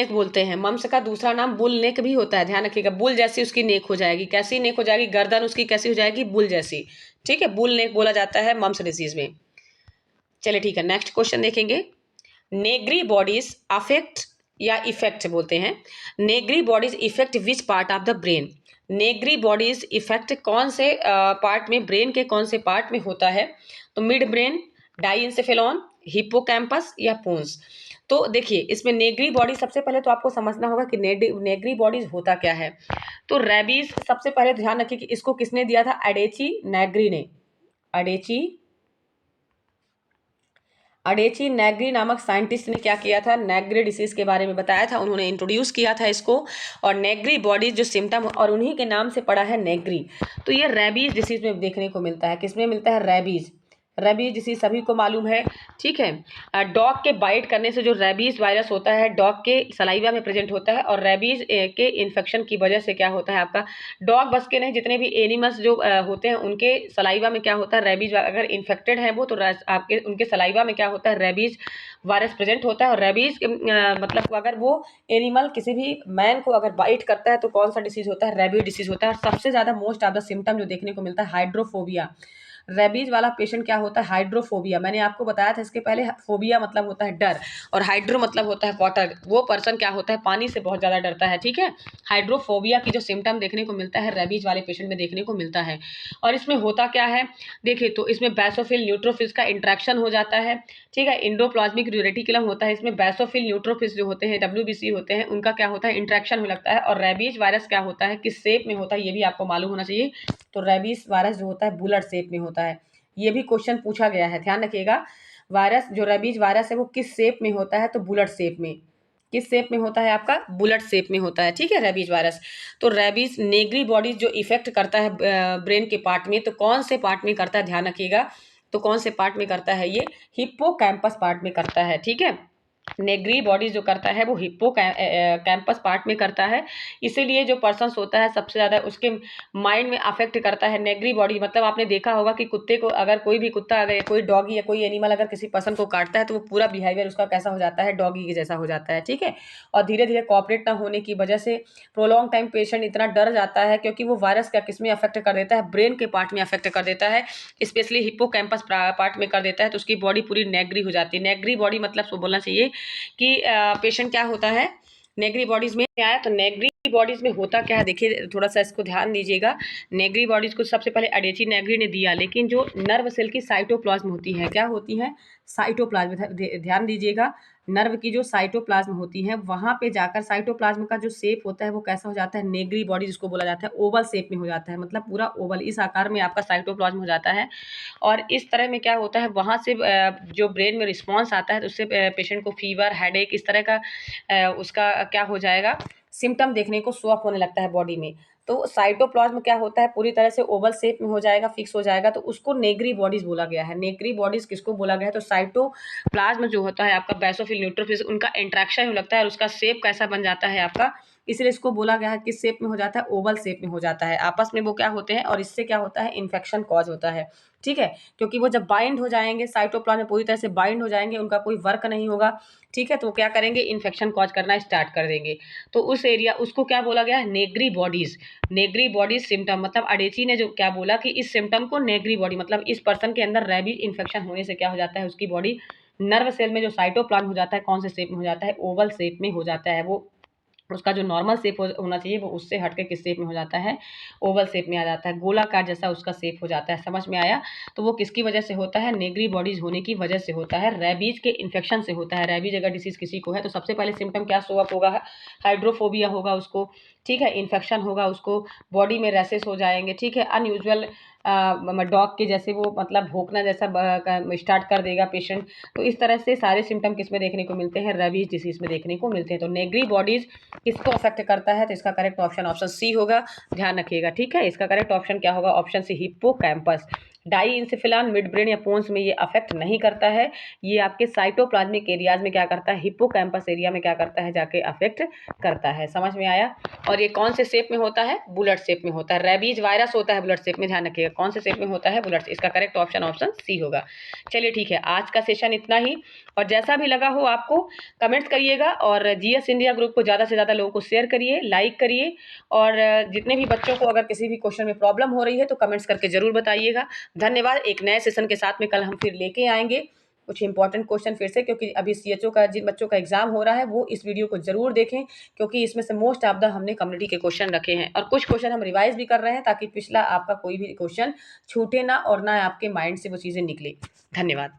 बोलते हैं, मम्स का दूसरा नाम बुल नेक भी होता है, ध्यान रखिएगा। बुल जैसी उसकी नेक हो जाएगी, कैसी नेक हो जाएगी, गर्दन उसकी कैसी हो जाएगी, बुल जैसी, ठीक है। बुल नेक बोला जाता है मम्स डिसीज में। चलिए ठीक है, नेक्स्ट क्वेश्चन देखेंगे। नेग्री बॉडीज अफेक्ट या इफेक्ट बोलते हैं, Negri bodies effect which part of the brain. Negri bodies effect कौन से पार्ट में, ब्रेन के कौन से पार्ट में होता है, तो मिड ब्रेन, डाइंसेफेलॉन, हिप्पोकैम्पस या पोन्स। तो देखिए इसमें नेग्री बॉडी, सबसे पहले तो आपको समझना होगा कि नेग्री बॉडीज होता क्या है। तो रेबीज, सबसे पहले ध्यान रखिए कि इसको किसने दिया था, अडेची नेग्री ने, अडेची नेग्री नामक साइंटिस्ट ने क्या किया था, नेग्री डिसीज के बारे में बताया था, उन्होंने इंट्रोड्यूस किया था इसको। और नेग्री बॉडीज जो सिम्टम, और उन्हीं के नाम से पड़ा है नेग्री। तो ये रेबीज डिसीज में देखने को मिलता है, किसमें मिलता है, रेबीज। रेबीज डिसीज सभी को मालूम है, ठीक है। डॉग के बाइट करने से जो रेबीज वायरस होता है डॉग के सलाइवा में प्रेजेंट होता है, और रेबीज के इन्फेक्शन की वजह से क्या होता है आपका, डॉग बस के नहीं, जितने भी एनिमल्स जो होते हैं उनके सलाइवा में क्या होता है, रेबीज अगर इन्फेक्टेड है वो, तो आपके उनके सलाइवा में क्या होता है, रेबीज वायरस प्रेजेंट होता है। और रेबीज मतलब अगर वो एनिमल किसी भी मैन को अगर बाइट करता है तो कौन सा डिसीज होता है, रेबीज डिसीज होता है। और सबसे ज़्यादा मोस्ट ऑफ द सिम्टम जो देखने को मिलता है, हाइड्रोफोबिया। रेबीज वाला पेशेंट क्या होता है, हाइड्रोफोबिया। मैंने आपको बताया था इसके पहले, फोबिया मतलब होता है डर, और हाइड्रो मतलब होता है वाटर। वो पर्सन क्या होता है, पानी से बहुत ज़्यादा डरता है, ठीक है। हाइड्रोफोबिया की जो सिम्टम देखने को मिलता है रेबीज वाले पेशेंट में देखने को मिलता है। और इसमें होता क्या है, देखिए तो इसमें बैसोफिल न्यूट्रोफिल्स का इंट्रैक्शन हो जाता है, ठीक है। इंडोप्लाज्मिक रेटिकुलम होता है, इसमें बैसोफिल न्यूट्रोफिल्स जो होते हैं, WBC होते हैं, उनका क्या होता है, इंट्रैक्शन हो लगता है। और रेबीज वायरस क्या होता है, किस शेप में होता है, ये भी आपको मालूम होना चाहिए। तो रेबीज वायरस जो होता है बुलेट शेप में होता है, ये भी क्वेश्चन पूछा गया है, ध्यान रखिएगा। वायरस जो रेबीज वायरस है वो किस शेप में होता है, तो बुलेट शेप में। किस शेप में होता है आपका, बुलेट शेप में होता है, ठीक है, रेबीज वायरस। तो रेबीज नेग्री बॉडीज जो इफेक्ट करता है ब्रेन के पार्ट में, तो कौन से पार्ट में करता है, ध्यान रखिएगा। तो कौन से पार्ट में करता है, ये हिप्पोकैम्पस पार्ट में करता है, ठीक है। नेग्री बॉडी जो करता है वो हिप्पो कैंपस पार्ट में करता है। इसीलिए जो पर्सन्स होता है सबसे ज़्यादा उसके माइंड में अफेक्ट करता है नेग्री बॉडी। मतलब आपने देखा होगा कि कुत्ते को, अगर कोई भी कुत्ता, अगर कोई डॉगी या कोई एनिमल अगर किसी पर्सन को काटता है तो वो पूरा बिहेवियर उसका कैसा हो जाता है, डॉगी के जैसा हो जाता है, ठीक है। और धीरे धीरे कॉपरेट ना होने की वजह से प्रोलॉन्ग टाइम पेशेंट इतना डर जाता है, क्योंकि वो वायरस क्या किस में अफेक्ट कर देता है, ब्रेन के पार्ट में अफेक्ट कर देता है, स्पेशली हिप्पोकैम्पस पार्ट में कर देता है। तो उसकी बॉडी पूरी नेग्री हो जाती है। नेग्री बॉडी मतलब वो बोलना चाहिए कि पेशेंट क्या होता है, नेग्री बॉडीज में आया। तो नेग्री बॉडीज में होता क्या है, देखिए थोड़ा सा इसको ध्यान दीजिएगा। नेग्री बॉडीज को सबसे पहले अडेची नेग्री ने दिया, लेकिन जो नर्व सेल की साइटोप्लाज्म होती है, क्या होती है, साइटोप्लाज्म, ध्यान दीजिएगा। नर्व की जो साइटोप्लाज्म होती है वहां पे जाकर साइटोप्लाज्म का जो शेप होता है वो कैसा हो जाता है, नेग्री बॉडी जिसको बोला जाता है, ओवल शेप में हो जाता है। मतलब पूरा ओवल, इस आकार में आपका साइटोप्लाज्म हो जाता है। और इस तरह में क्या होता है, वहाँ से जो ब्रेन में रिस्पॉन्स आता है तो उससे पेशेंट को फीवर, हेडेक, इस तरह का उसका क्या हो जाएगा, सिम्टम देखने को शो अप होने लगता है बॉडी में। तो साइटोप्लाज्म क्या होता है, पूरी तरह से ओवल शेप में हो जाएगा, फिक्स हो जाएगा, तो उसको नेग्री बॉडीज बोला गया है। नेग्री बॉडीज किसको बोला गया है, तो साइटोप्लाज्म जो होता है आपका, बैसोफिल न्यूट्रोफिल, उनका इंट्रैक्शन हो लगता है और उसका शेप कैसा बन जाता है आपका, इसलिए इसको बोला गया है किस शेप में हो जाता है, ओवल शेप में हो जाता है। आपस में वो क्या होते हैं, और इससे क्या होता है, इन्फेक्शन कॉज होता है, ठीक है। क्योंकि वो जब बाइंड हो जाएंगे, साइटोप्लाज्म पूरी तरह से बाइंड हो जाएंगे, उनका कोई वर्क नहीं होगा, ठीक है, तो वो क्या करेंगे, इन्फेक्शन कॉज करना स्टार्ट कर देंगे। तो उस एरिया, उसको क्या बोला गया है, Negri bodies. Negri bodies symptom, मतलब अडेची ने जो क्या बोला कि इस सिम्टम को नेग्री बॉडी, मतलब इस पर्सन के अंदर रेबीज इन्फेक्शन होने से क्या हो जाता है, उसकी बॉडी नर्व सेल में जो साइटोप्लाज्म हो जाता है कौन से शेप में हो जाता है, ओवल शेप में हो जाता है। वो उसका जो नॉर्मल शेप होना चाहिए वो उससे हट के किस शेप में हो जाता है, ओवल शेप में आ जाता है, गोलाकार जैसा उसका शेप हो जाता है। समझ में आया? तो वो किसकी वजह से होता है, नेग्री बॉडीज होने की वजह से होता है, रेबीज के इन्फेक्शन से होता है। रेबीज अगर डिसीज किसी को है तो सबसे पहले सिम्टम क्या शो अप होगा, हाइड्रोफोबिया होगा उसको, ठीक है, इन्फेक्शन होगा उसको, बॉडी में रैसेस हो जाएंगे, ठीक है, अनयूजुअल डॉग के जैसे वो मतलब भौंकना जैसा स्टार्ट कर देगा पेशेंट। तो इस तरह से सारे सिम्टम किस में देखने को मिलते हैं, रेबीज डिसीज में देखने को मिलते हैं। तो नेग्री बॉडीज किसको अफेक्ट करता है, तो इसका करेक्ट ऑप्शन ऑप्शन सी होगा, ध्यान रखिएगा, ठीक है। इसका करेक्ट ऑप्शन क्या होगा, option C, hippocampus. Diencephalon midbrain या पोन्स में ये अफेक्ट नहीं करता है, ये आपके साइटोप्लाज्मिक एरियाज में क्या करता है, हिप्पोकैम्पस एरिया में क्या करता है, जाके अफेक्ट करता है। समझ में आया? और ये कौन से शेप में होता है, बुलेट शेप में होता है। रेबीज वायरस होता है बुलेट शेप में, ध्यान रखिएगा, कौन से शेप में होता है, बुलेट। इसका करेक्ट ऑप्शन ऑप्शन सी होगा। चलिए ठीक है, आज का सेशन इतना ही, और जैसा भी लगा हो आपको कमेंट्स करिएगा, और जीएस इंडिया ग्रुप को ज़्यादा से ज़्यादा लोगों को शेयर करिए, लाइक करिए, और जितने भी बच्चों को अगर किसी भी क्वेश्चन में प्रॉब्लम हो रही है तो कमेंट्स करके ज़रूर बताइएगा। धन्यवाद। एक नए सेशन के साथ में कल हम फिर लेके आएंगे कुछ इंपॉर्टेंट क्वेश्चन फिर से, क्योंकि अभी सीएचओ का जिन बच्चों का एग्जाम हो रहा है वो इस वीडियो को जरूर देखें, क्योंकि इसमें से मोस्ट ऑफ द हमने कम्युनिटी के क्वेश्चन रखे हैं, और कुछ क्वेश्चन हम रिवाइज भी कर रहे हैं ताकि पिछला आपका कोई भी क्वेश्चन छूटे ना, और ना आपके माइंड से वो चीज़ें निकले। धन्यवाद।